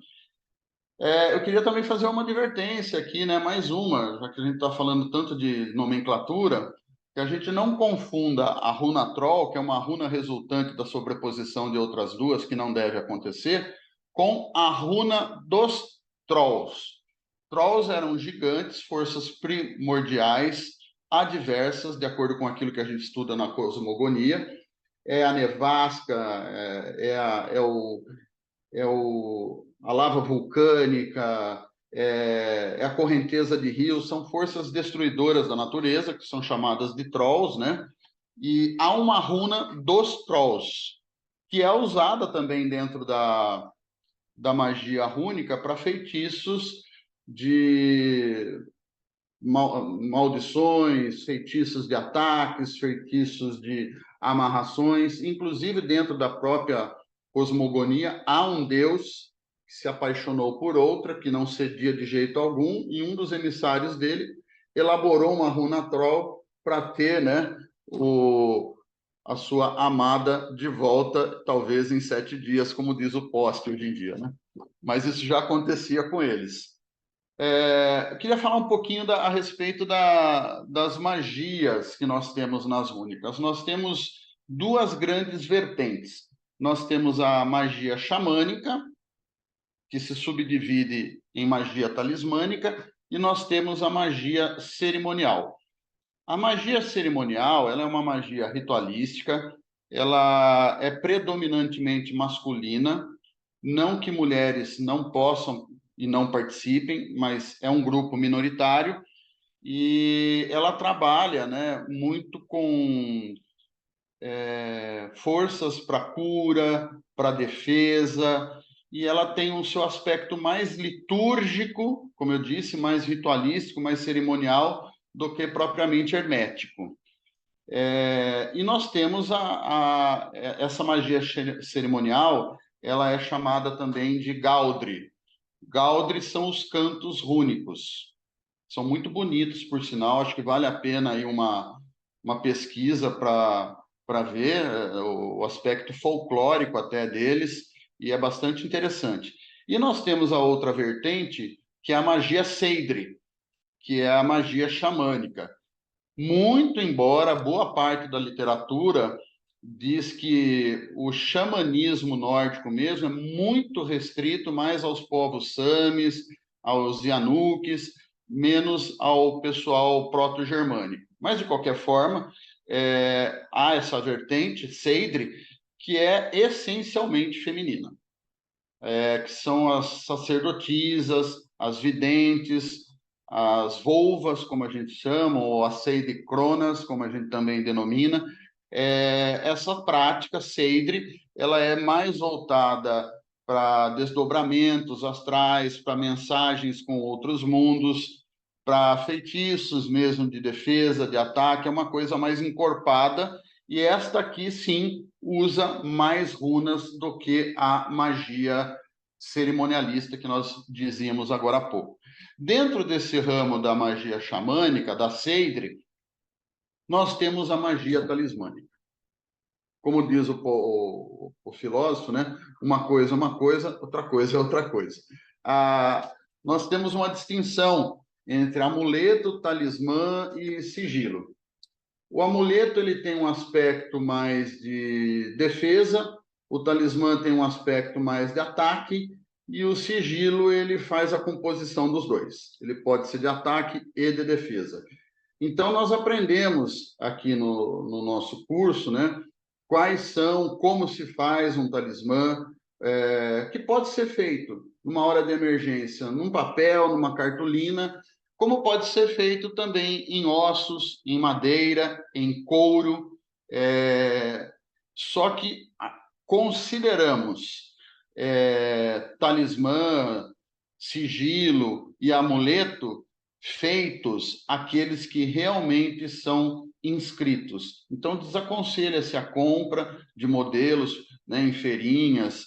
Eu queria também fazer uma advertência aqui, né? Mais uma, já que a gente está falando tanto de nomenclatura, que a gente não confunda a runa Troll, que é uma runa resultante da sobreposição de outras duas, que não deve acontecer, com a runa dos Trolls. Trolls eram gigantes, forças primordiais, adversas, de acordo com aquilo que a gente estuda na cosmogonia. É a nevasca, a lava vulcânica, a correnteza de rios, são forças destruidoras da natureza, que são chamadas de Trolls, né? E há uma runa dos Trolls, que é usada também dentro da magia rúnica para feitiços de maldições, feitiços de ataques, feitiços de amarrações, inclusive dentro da própria cosmogonia há um deus que se apaixonou por outra, que não cedia de jeito algum, e um dos emissários dele elaborou uma runa troll para ter, né, a sua amada de volta, talvez em 7 dias, como diz o poste hoje em dia, né? Mas isso já acontecia com eles. Eu queria falar um pouquinho a respeito das magias que nós temos nas rúnicas. Nós temos duas grandes vertentes. Nós temos a magia xamânica, que se subdivide em magia talismânica, e nós temos a magia cerimonial. A magia cerimonial, ela é uma magia ritualística, ela é predominantemente masculina, não que mulheres não possam e não participem, mas é um grupo minoritário, e ela trabalha, né, muito com forças para cura, para defesa, e ela tem o seu aspecto mais litúrgico, como eu disse, mais ritualístico, mais cerimonial, do que propriamente hermético. E nós temos essa magia cerimonial, ela é chamada também de Gaudry. Gaudry são os cantos rúnicos. São muito bonitos, por sinal. Acho que vale a pena aí uma pesquisa para ver o aspecto folclórico até deles, e é bastante interessante. E nós temos a outra vertente, que é a magia Seidri, que é a magia xamânica. Muito embora boa parte da literatura diz que o xamanismo nórdico mesmo é muito restrito mais aos povos samis, aos Yanuks, menos ao pessoal proto-germânico. Mas, de qualquer forma, há essa vertente, Seidri, que é essencialmente feminina, que são as sacerdotisas, as videntes, as volvas, como a gente chama, ou as seidicronas, como a gente também denomina. Essa prática seidre, ela é mais voltada para desdobramentos astrais, para mensagens com outros mundos, para feitiços mesmo de defesa, de ataque, é uma coisa mais encorpada, e esta aqui, sim, usa mais runas do que a magia cerimonialista que nós dizíamos agora há pouco. Dentro desse ramo da magia xamânica, da Seidre, nós temos a magia talismânica. Como diz o filósofo, né? Uma coisa é uma coisa, outra coisa é outra coisa. Nós temos uma distinção entre amuleto, talismã e sigilo. O amuleto ele tem um aspecto mais de defesa, o talismã tem um aspecto mais de ataque, e o sigilo ele faz a composição dos dois. Ele pode ser de ataque e de defesa. Então, nós aprendemos aqui no nosso curso, né, quais são, como se faz um talismã, que pode ser feito numa hora de emergência, num papel, numa cartolina, como pode ser feito também em ossos, em madeira, em couro, só que consideramos talismã, sigilo e amuleto feitos aqueles que realmente são inscritos. Então, desaconselha-se a compra de modelos, né, em feirinhas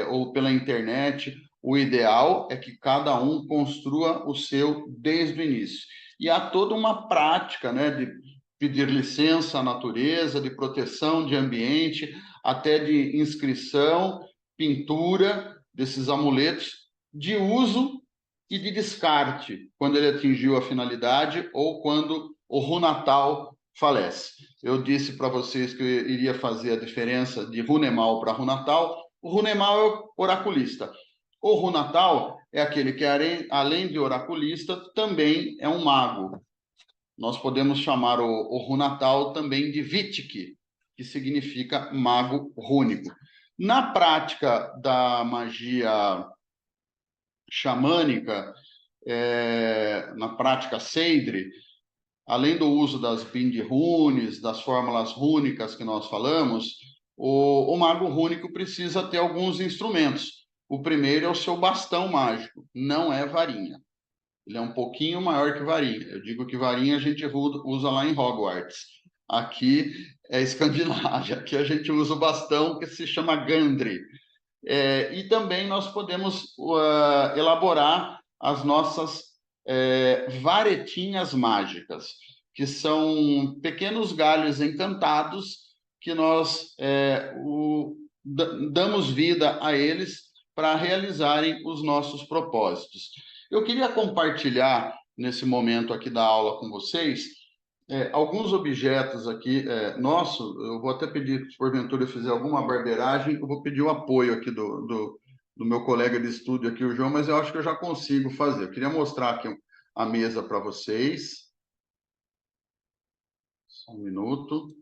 ou pela internet. O ideal é que cada um construa o seu desde o início. E há toda uma prática, né, de pedir licença à natureza, de proteção de ambiente, até de inscrição, pintura desses amuletos, de uso e de descarte, quando ele atingiu a finalidade ou quando o Runatal falece. Eu disse para vocês que eu iria fazer a diferença de Runemal para Runatal. O Runemal é o oraculista. O Runatal é aquele que, além de oraculista, também é um mago. Nós podemos chamar o Runatal também de Vitic, que significa mago rúnico. Na prática da magia xamânica, na prática Seidri, além do uso das Bindrunes, das fórmulas rúnicas que nós falamos, o mago rúnico precisa ter alguns instrumentos. O primeiro é o seu bastão mágico, não é varinha. Ele é um pouquinho maior que varinha. Eu digo que varinha a gente usa lá em Hogwarts. Aqui é Escandinávia. Aqui a gente usa o bastão que se chama Gandri. E também nós podemos elaborar as nossas varetinhas mágicas, que são pequenos galhos encantados que nós damos vida a eles para realizarem os nossos propósitos. Eu queria compartilhar nesse momento aqui da aula com vocês alguns objetos aqui nossos. Eu vou até pedir, se porventura eu fizer alguma barbeiragem, eu vou pedir o apoio aqui do meu colega de estúdio aqui, o João, mas eu acho que eu já consigo fazer. Eu queria mostrar aqui a mesa para vocês. Só um minuto.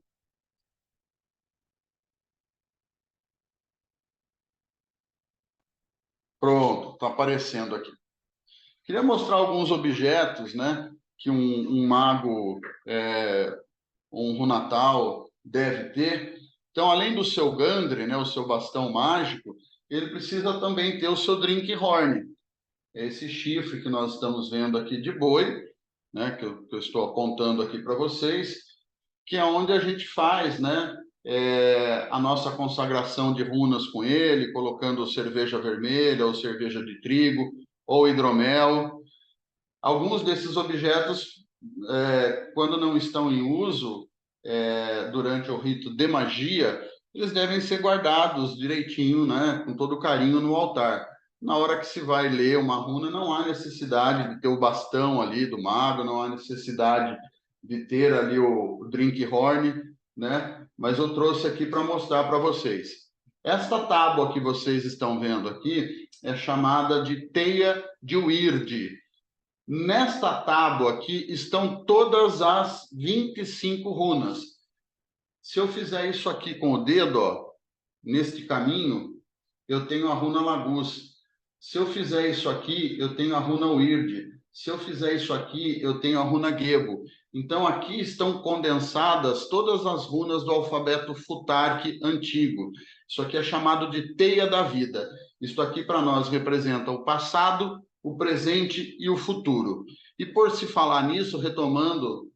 Pronto, está aparecendo aqui. Queria mostrar alguns objetos, né, que um mago, um Runatal deve ter. Então, além do seu Gandri, né, o seu bastão mágico, ele precisa também ter o seu Drink Horn, esse chifre que nós estamos vendo aqui de boi, né, que eu estou apontando aqui para vocês, que é onde a gente faz, né, a nossa consagração de runas com ele, colocando cerveja vermelha ou cerveja de trigo ou hidromel. Alguns desses objetos, quando não estão em uso durante o rito de magia, eles devem ser guardados direitinho, né, com todo carinho no altar. Na hora que se vai ler uma runa, não há necessidade de ter o bastão ali do mago, não há necessidade de ter ali o Drink Horn, né? Mas eu trouxe aqui para mostrar para vocês. Esta tábua que vocês estão vendo aqui é chamada de Teia de Wyrd. Nesta tábua aqui estão todas as 25 runas. Se eu fizer isso aqui com o dedo, ó, neste caminho, eu tenho a runa Lagus. Se eu fizer isso aqui, eu tenho a runa Wyrd. Se eu fizer isso aqui, eu tenho a runa Gebo. Então, aqui estão condensadas todas as runas do alfabeto Futhark antigo. Isso aqui é chamado de Teia da Vida. Isso aqui, para nós, representa o passado, o presente e o futuro. E por se falar nisso, retomando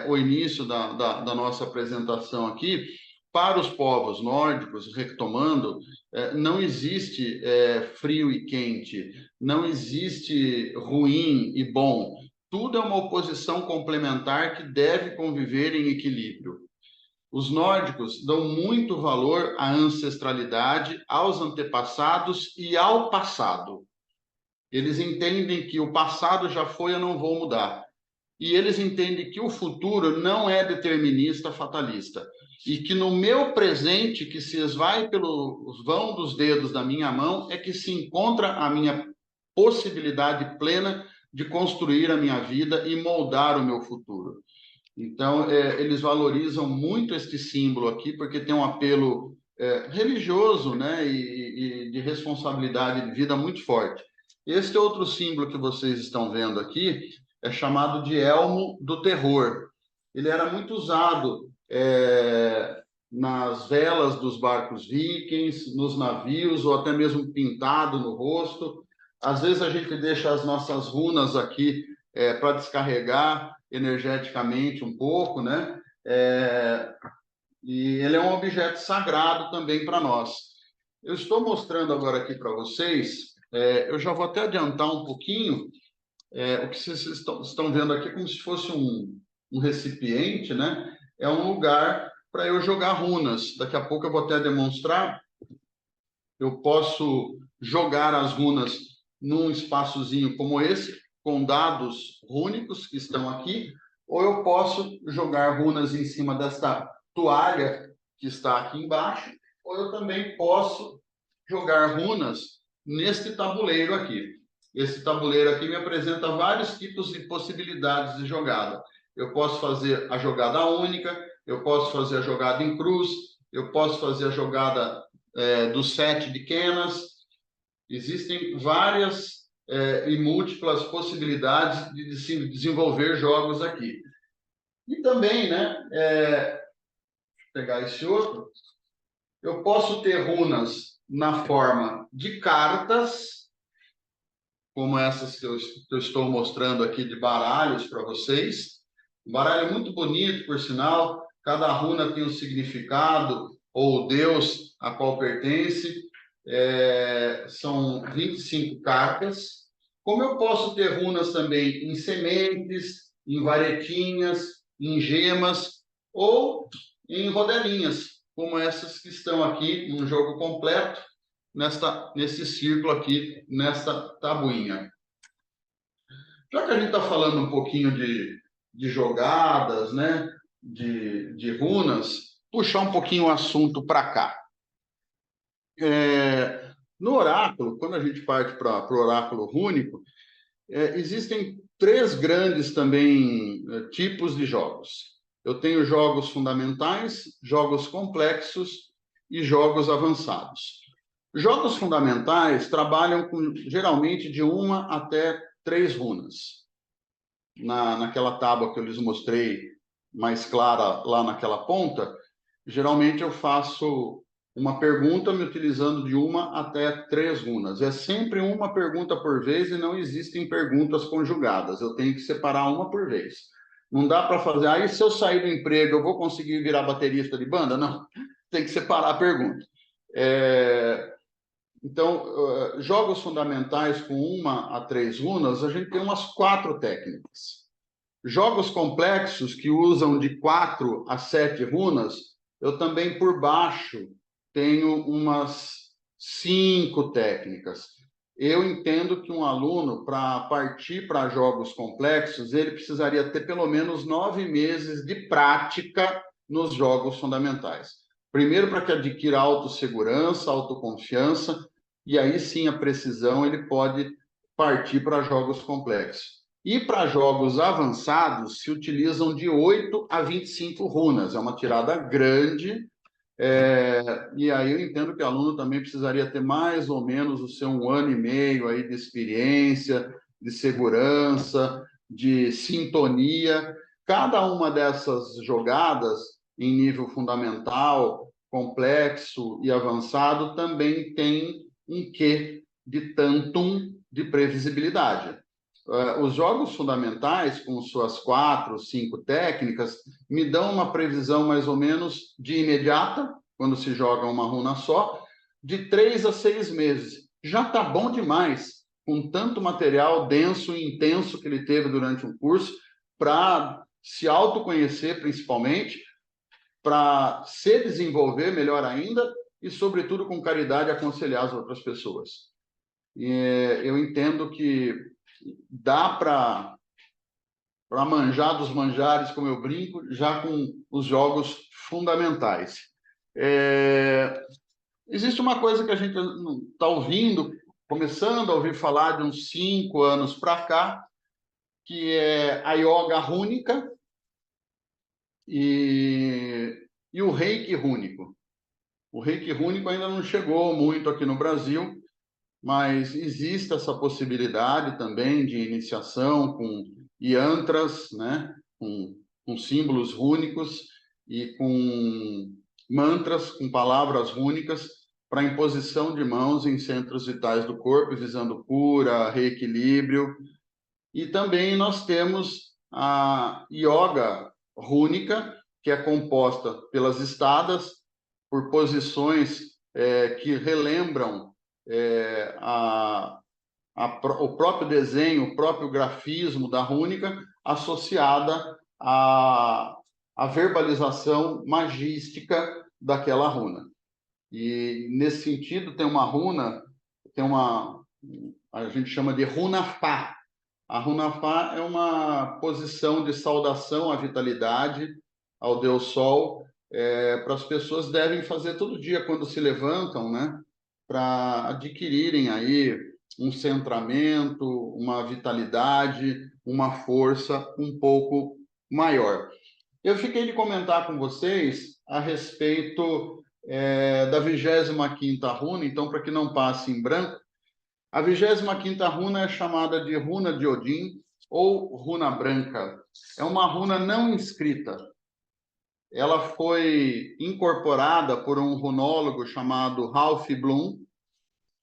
o início da nossa apresentação aqui, para os povos nórdicos, retomando, não existe frio e quente, não existe ruim e bom. Tudo é uma oposição complementar que deve conviver em equilíbrio. Os nórdicos dão muito valor à ancestralidade, aos antepassados e ao passado. Eles entendem que o passado já foi, eu não vou mudar. E eles entendem que o futuro não é determinista, fatalista. E que no meu presente, que se esvai pelo vão dos dedos da minha mão, é que se encontra a minha possibilidade plena de construir a minha vida e moldar o meu futuro. Então, eles valorizam muito este símbolo aqui, porque tem um apelo religioso, né, e de responsabilidade de vida muito forte. Este outro símbolo que vocês estão vendo aqui é chamado de elmo do terror. Ele era muito usado nas velas dos barcos vikings, nos navios, ou até mesmo pintado no rosto. Às vezes a gente deixa as nossas runas aqui para descarregar energeticamente um pouco, né? E ele é um objeto sagrado também para nós. Eu estou mostrando agora aqui para vocês, eu já vou até adiantar um pouquinho, o que vocês estão vendo aqui como se fosse um recipiente, né? É um lugar para eu jogar runas. Daqui a pouco eu vou até demonstrar. Eu posso jogar as runas num espaçozinho como esse, com dados rúnicos que estão aqui, ou eu posso jogar runas em cima desta toalha que está aqui embaixo, ou eu também posso jogar runas neste tabuleiro aqui. Esse tabuleiro aqui me apresenta vários tipos de possibilidades de jogada. Eu posso fazer a jogada única, eu posso fazer a jogada em cruz, eu posso fazer a jogada do 7 de Kenas. Existem várias e múltiplas possibilidades de se desenvolver jogos aqui. E também, né, vou pegar esse outro, eu posso ter runas na forma de cartas, como essas que eu estou mostrando aqui de baralhos para vocês. Um baralho muito bonito, por sinal. Cada runa tem um significado, ou Deus a qual pertence. São 25 cartas. Como eu posso ter runas também em sementes, em varetinhas, em gemas, ou em rodelinhas, como essas que estão aqui no jogo completo, nesse círculo aqui, nesta tabuinha. Já que a gente está falando um pouquinho de jogadas, né, de runas, puxar um pouquinho o assunto para cá. No oráculo, quando a gente parte para o oráculo rúnico, existem 3 grandes também tipos de jogos. Eu tenho jogos fundamentais, jogos complexos e jogos avançados. Jogos fundamentais trabalham geralmente de 1 até 3 runas. Naquela tábua que eu lhes mostrei mais clara lá naquela ponta, geralmente eu faço uma pergunta me utilizando de 1 até 3 runas. É sempre uma pergunta por vez e não existem perguntas conjugadas. Eu tenho que separar uma por vez. Não dá para fazer, aí se eu sair do emprego eu vou conseguir virar baterista de banda? Não, tem que separar a pergunta. Então, jogos fundamentais com 1 a 3 runas, a gente tem umas 4 técnicas. Jogos complexos que usam de 4 a 7 runas, eu também por baixo tenho umas 5 técnicas. Eu entendo que um aluno, para partir para jogos complexos, ele precisaria ter pelo menos 9 meses de prática nos jogos fundamentais. Primeiro, para que adquira autossegurança, autoconfiança, e aí sim a precisão ele pode partir para jogos complexos. E para jogos avançados, se utilizam de 8 a 25 runas. É uma tirada grande. E aí eu entendo que o aluno também precisaria ter mais ou menos o seu 1 ano e meio aí de experiência, de segurança, de sintonia. Cada uma dessas jogadas em nível fundamental, complexo e avançado também tem um quê de tantum de previsibilidade. Os jogos fundamentais, com suas 4, 5 técnicas, me dão uma previsão mais ou menos de imediata, quando se joga uma runa só, de 3 a 6 meses. Já está bom demais, com tanto material denso e intenso que ele teve durante um curso, para se autoconhecer principalmente, para se desenvolver melhor ainda e, sobretudo, com caridade, aconselhar as outras pessoas. Eu entendo que dá para manjar dos manjares, como eu brinco, já com os jogos fundamentais. Existe uma coisa que a gente está ouvindo, começando a ouvir falar de uns 5 anos para cá, que é a yoga rúnica e o reiki rúnico. O reiki rúnico ainda não chegou muito aqui no Brasil, mas existe essa possibilidade também de iniciação com yantras, né? com símbolos rúnicos e com mantras, com palavras rúnicas, para imposição de mãos em centros vitais do corpo, visando cura, reequilíbrio. E também nós temos a yoga rúnica, que é composta pelas estadas, por posições que relembram o próprio desenho, o próprio grafismo da rúnica, associada à verbalização magística daquela runa. E, nesse sentido, tem uma runa, a gente chama de runa Fá. A runa Fá é uma posição de saudação à vitalidade, ao Deus Sol, para as pessoas devem fazer todo dia quando se levantam, né? Para adquirirem aí um centramento, uma vitalidade, uma força um pouco maior. Eu fiquei de comentar com vocês a respeito da 25ª runa, então, para que não passe em branco, a 25ª runa é chamada de runa de Odin ou runa branca. É uma runa não inscrita. Ela foi incorporada por um runólogo chamado Ralph Bloom,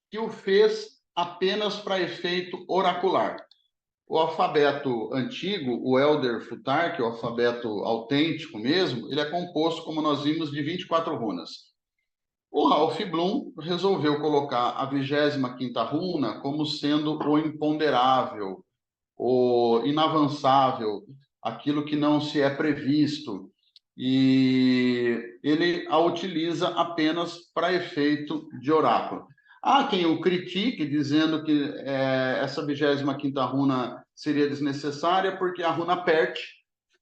que o fez apenas para efeito oracular. O alfabeto antigo, o Elder Futhark, o alfabeto autêntico mesmo, ele é composto, como nós vimos, de 24 runas. O Ralph Bloom resolveu colocar a 25ª runa como sendo o imponderável, o inavançável, aquilo que não se é previsto. E ele a utiliza apenas para efeito de oráculo. Há quem o critique, dizendo que essa 25ª runa seria desnecessária, porque a runa Pert,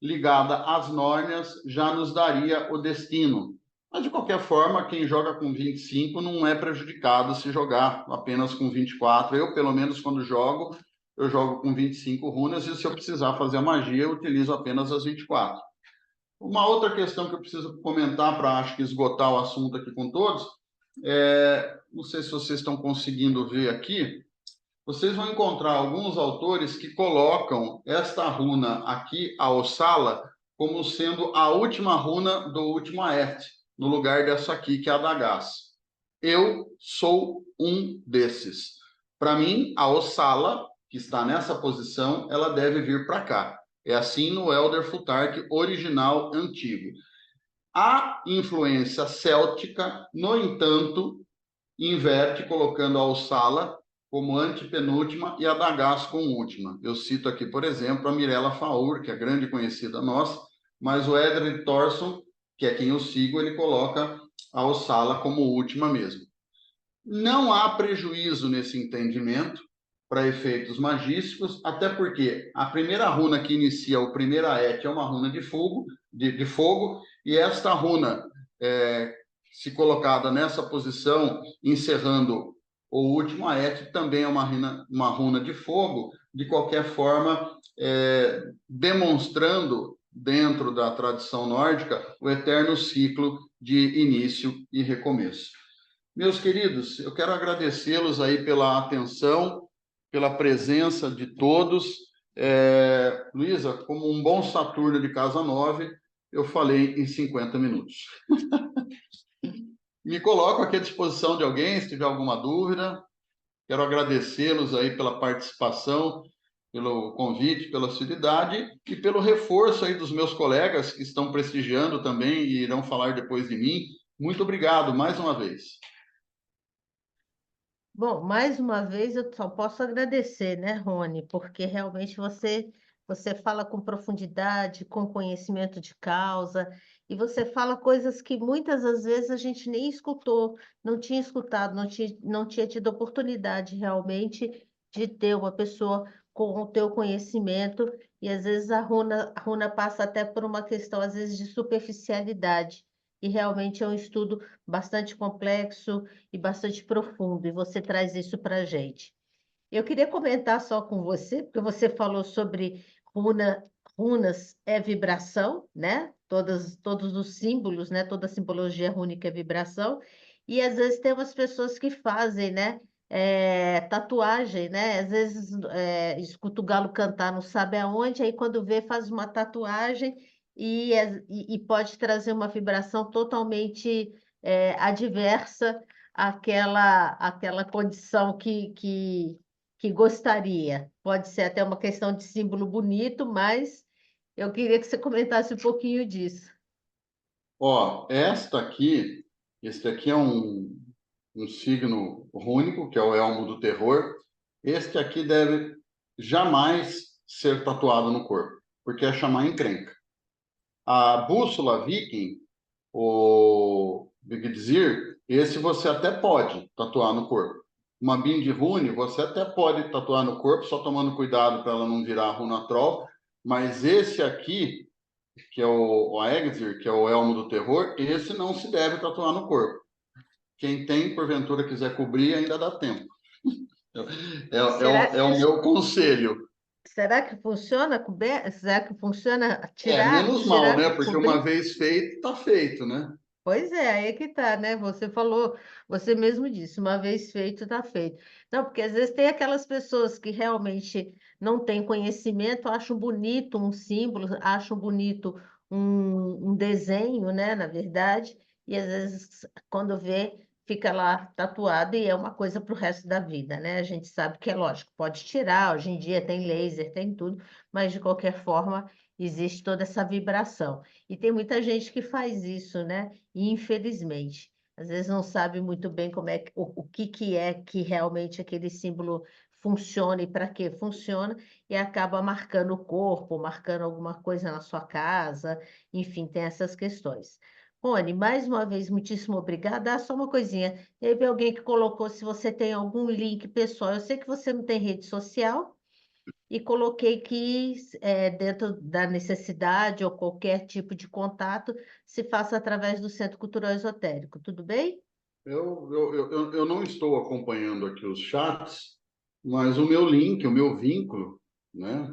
ligada às Nórnias, já nos daria o destino. Mas, de qualquer forma, quem joga com 25 não é prejudicado se jogar apenas com 24. Eu, pelo menos, quando jogo, eu jogo com 25 runas, e se eu precisar fazer a magia, eu utilizo apenas as 24. Uma outra questão que eu preciso comentar para, acho que, esgotar o assunto aqui com todos, não sei se vocês estão conseguindo ver aqui, vocês vão encontrar alguns autores que colocam esta runa aqui, a Osala, como sendo a última runa do último Aet, no lugar dessa aqui, que é a Dagaz. Eu sou um desses. Para mim, a Osala, que está nessa posição, ela deve vir para cá. É assim no Elder Futhark original antigo. A influência céltica, no entanto, inverte, colocando a Osala como antepenúltima e a Dagaz como última. Eu cito aqui, por exemplo, a Mirella Faur, que é grande conhecida nossa, mas o Edred Thorson, que é quem eu sigo, ele coloca a Osala como última mesmo. Não há prejuízo nesse entendimento para efeitos magísticos, até porque a primeira runa que inicia o primeiro Aet é uma runa de fogo, e esta runa, se colocada nessa posição, encerrando o último Aet, também é uma runa de fogo, de qualquer forma, demonstrando, dentro da tradição nórdica, o eterno ciclo de início e recomeço. Meus queridos, eu quero agradecê-los aí pela atenção, pela presença de todos. Luísa, como um bom Saturno de Casa 9, eu falei em 50 minutos. Me coloco aqui à disposição de alguém, se tiver alguma dúvida. Quero agradecê-los aí pela participação, pelo convite, pela assiduidade e pelo reforço aí dos meus colegas que estão prestigiando também e irão falar depois de mim. Muito obrigado mais uma vez. Bom, mais uma vez eu só posso agradecer, né, Rony? Porque realmente você fala com profundidade, com conhecimento de causa, e você fala coisas que muitas das vezes a gente nem escutou, não tinha escutado, não tinha tido oportunidade realmente de ter uma pessoa com o teu conhecimento, e às vezes a runa passa até por uma questão, às vezes, de superficialidade, e realmente é um estudo bastante complexo e bastante profundo, e você traz isso para a gente. Eu queria comentar só com você, porque você falou sobre runas é vibração, né? Todos os símbolos, né? Toda a simbologia rúnica é vibração. E às vezes tem umas pessoas que fazem, né? Tatuagem, né? Às vezes escuta o galo cantar, não sabe aonde, aí quando vê faz uma tatuagem e pode trazer uma vibração totalmente adversa àquela condição que gostaria. Pode ser até uma questão de símbolo bonito, mas eu queria que você comentasse um pouquinho disso. Ó, este aqui é um signo rúnico, que é o elmo do terror. Este aqui deve jamais ser tatuado no corpo, porque é chamar encrenca. A bússola viking, o Vigdizir, esse você até pode tatuar no corpo. Uma Bindrune, você até pode tatuar no corpo, só tomando cuidado para ela não virar Runatroll. Mas esse aqui, que é o Aegzir, que é o elmo do terror, esse não se deve tatuar no corpo. Quem tem, porventura, quiser cobrir, ainda dá tempo. Será, É o meu conselho. será que funciona Será que funciona É, tirar, menos mal, tirar, né? Porque uma cobrir? vez feito, está feito, né? Pois é, aí é que tá, né? Você falou, você mesmo disse, uma vez feito, tá feito. Não, porque às vezes tem aquelas pessoas que realmente não têm conhecimento, acham bonito um símbolo, acham bonito um desenho, né? Na verdade, e às vezes quando vê, fica lá tatuado e é uma coisa para o resto da vida, né? A gente sabe que é lógico, pode tirar, hoje em dia tem laser, tem tudo, mas de qualquer forma existe toda essa vibração. E tem muita gente que faz isso, né? E, infelizmente, às vezes não sabe muito bem como é o que é que realmente aquele símbolo funciona e para que funciona, e acaba marcando o corpo, marcando alguma coisa na sua casa, enfim, tem essas questões. Rony, mais uma vez, muitíssimo obrigada. Ah, só uma coisinha, teve alguém que colocou se você tem algum link pessoal. Eu sei que você não tem rede social, e coloquei que, dentro da necessidade ou qualquer tipo de contato, se faça através do Centro Cultural Esotérico. Tudo bem? Eu não estou acompanhando aqui os chats, mas o meu link, o meu vínculo, né,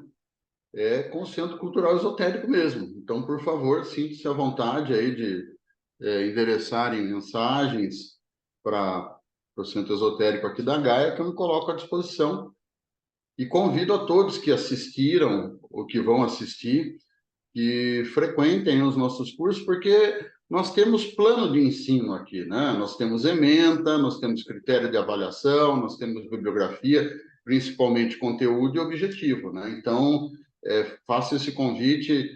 é com o Centro Cultural Esotérico mesmo. Então, por favor, sinta-se à vontade aí de endereçarem mensagens para o Centro Esotérico aqui da Gaia, que eu me coloco à disposição. E convido a todos que assistiram ou que vão assistir que frequentem os nossos cursos, porque nós temos plano de ensino aqui, né? Nós temos ementa, nós temos critério de avaliação, nós temos bibliografia, principalmente conteúdo e objetivo, né? Então, faço esse convite,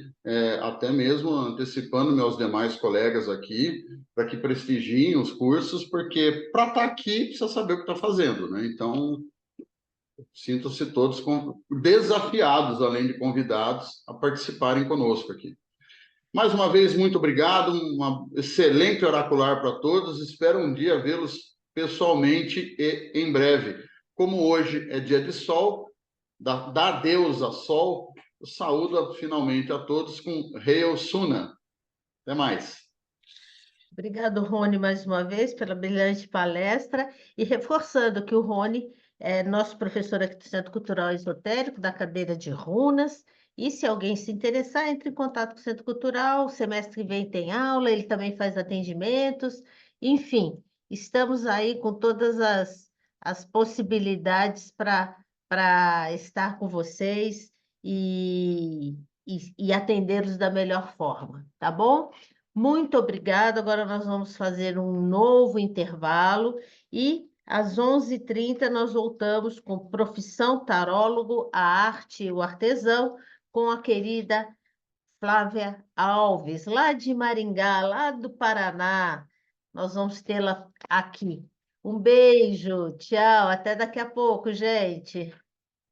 até mesmo antecipando meus demais colegas aqui, para que prestigiem os cursos, porque para estar aqui precisa saber o que está fazendo, né? Então, sintam-se todos desafiados, além de convidados, a participarem conosco aqui. Mais uma vez, muito obrigado, uma excelente oracular para todos. Espero um dia vê-los pessoalmente e em breve. Como hoje é dia de sol, da deusa sol, eu saúdo finalmente a todos com Hail Suna. Até mais. Obrigado, Rony, mais uma vez pela brilhante palestra e reforçando que o Rony é nosso professor aqui do Centro Cultural Esotérico, da cadeira de runas, e se alguém se interessar, entre em contato com o Centro Cultural, o semestre que vem tem aula, ele também faz atendimentos, enfim, estamos aí com todas as possibilidades para estar com vocês e atendê-los da melhor forma, tá bom? Muito obrigada. Agora nós vamos fazer um novo intervalo e às 11h30 nós voltamos com Profissão Tarólogo, a Arte e o Artesão, com a querida Flávia Alves, lá de Maringá, lá do Paraná. Nós vamos tê-la aqui. Um beijo, tchau, até daqui a pouco, gente.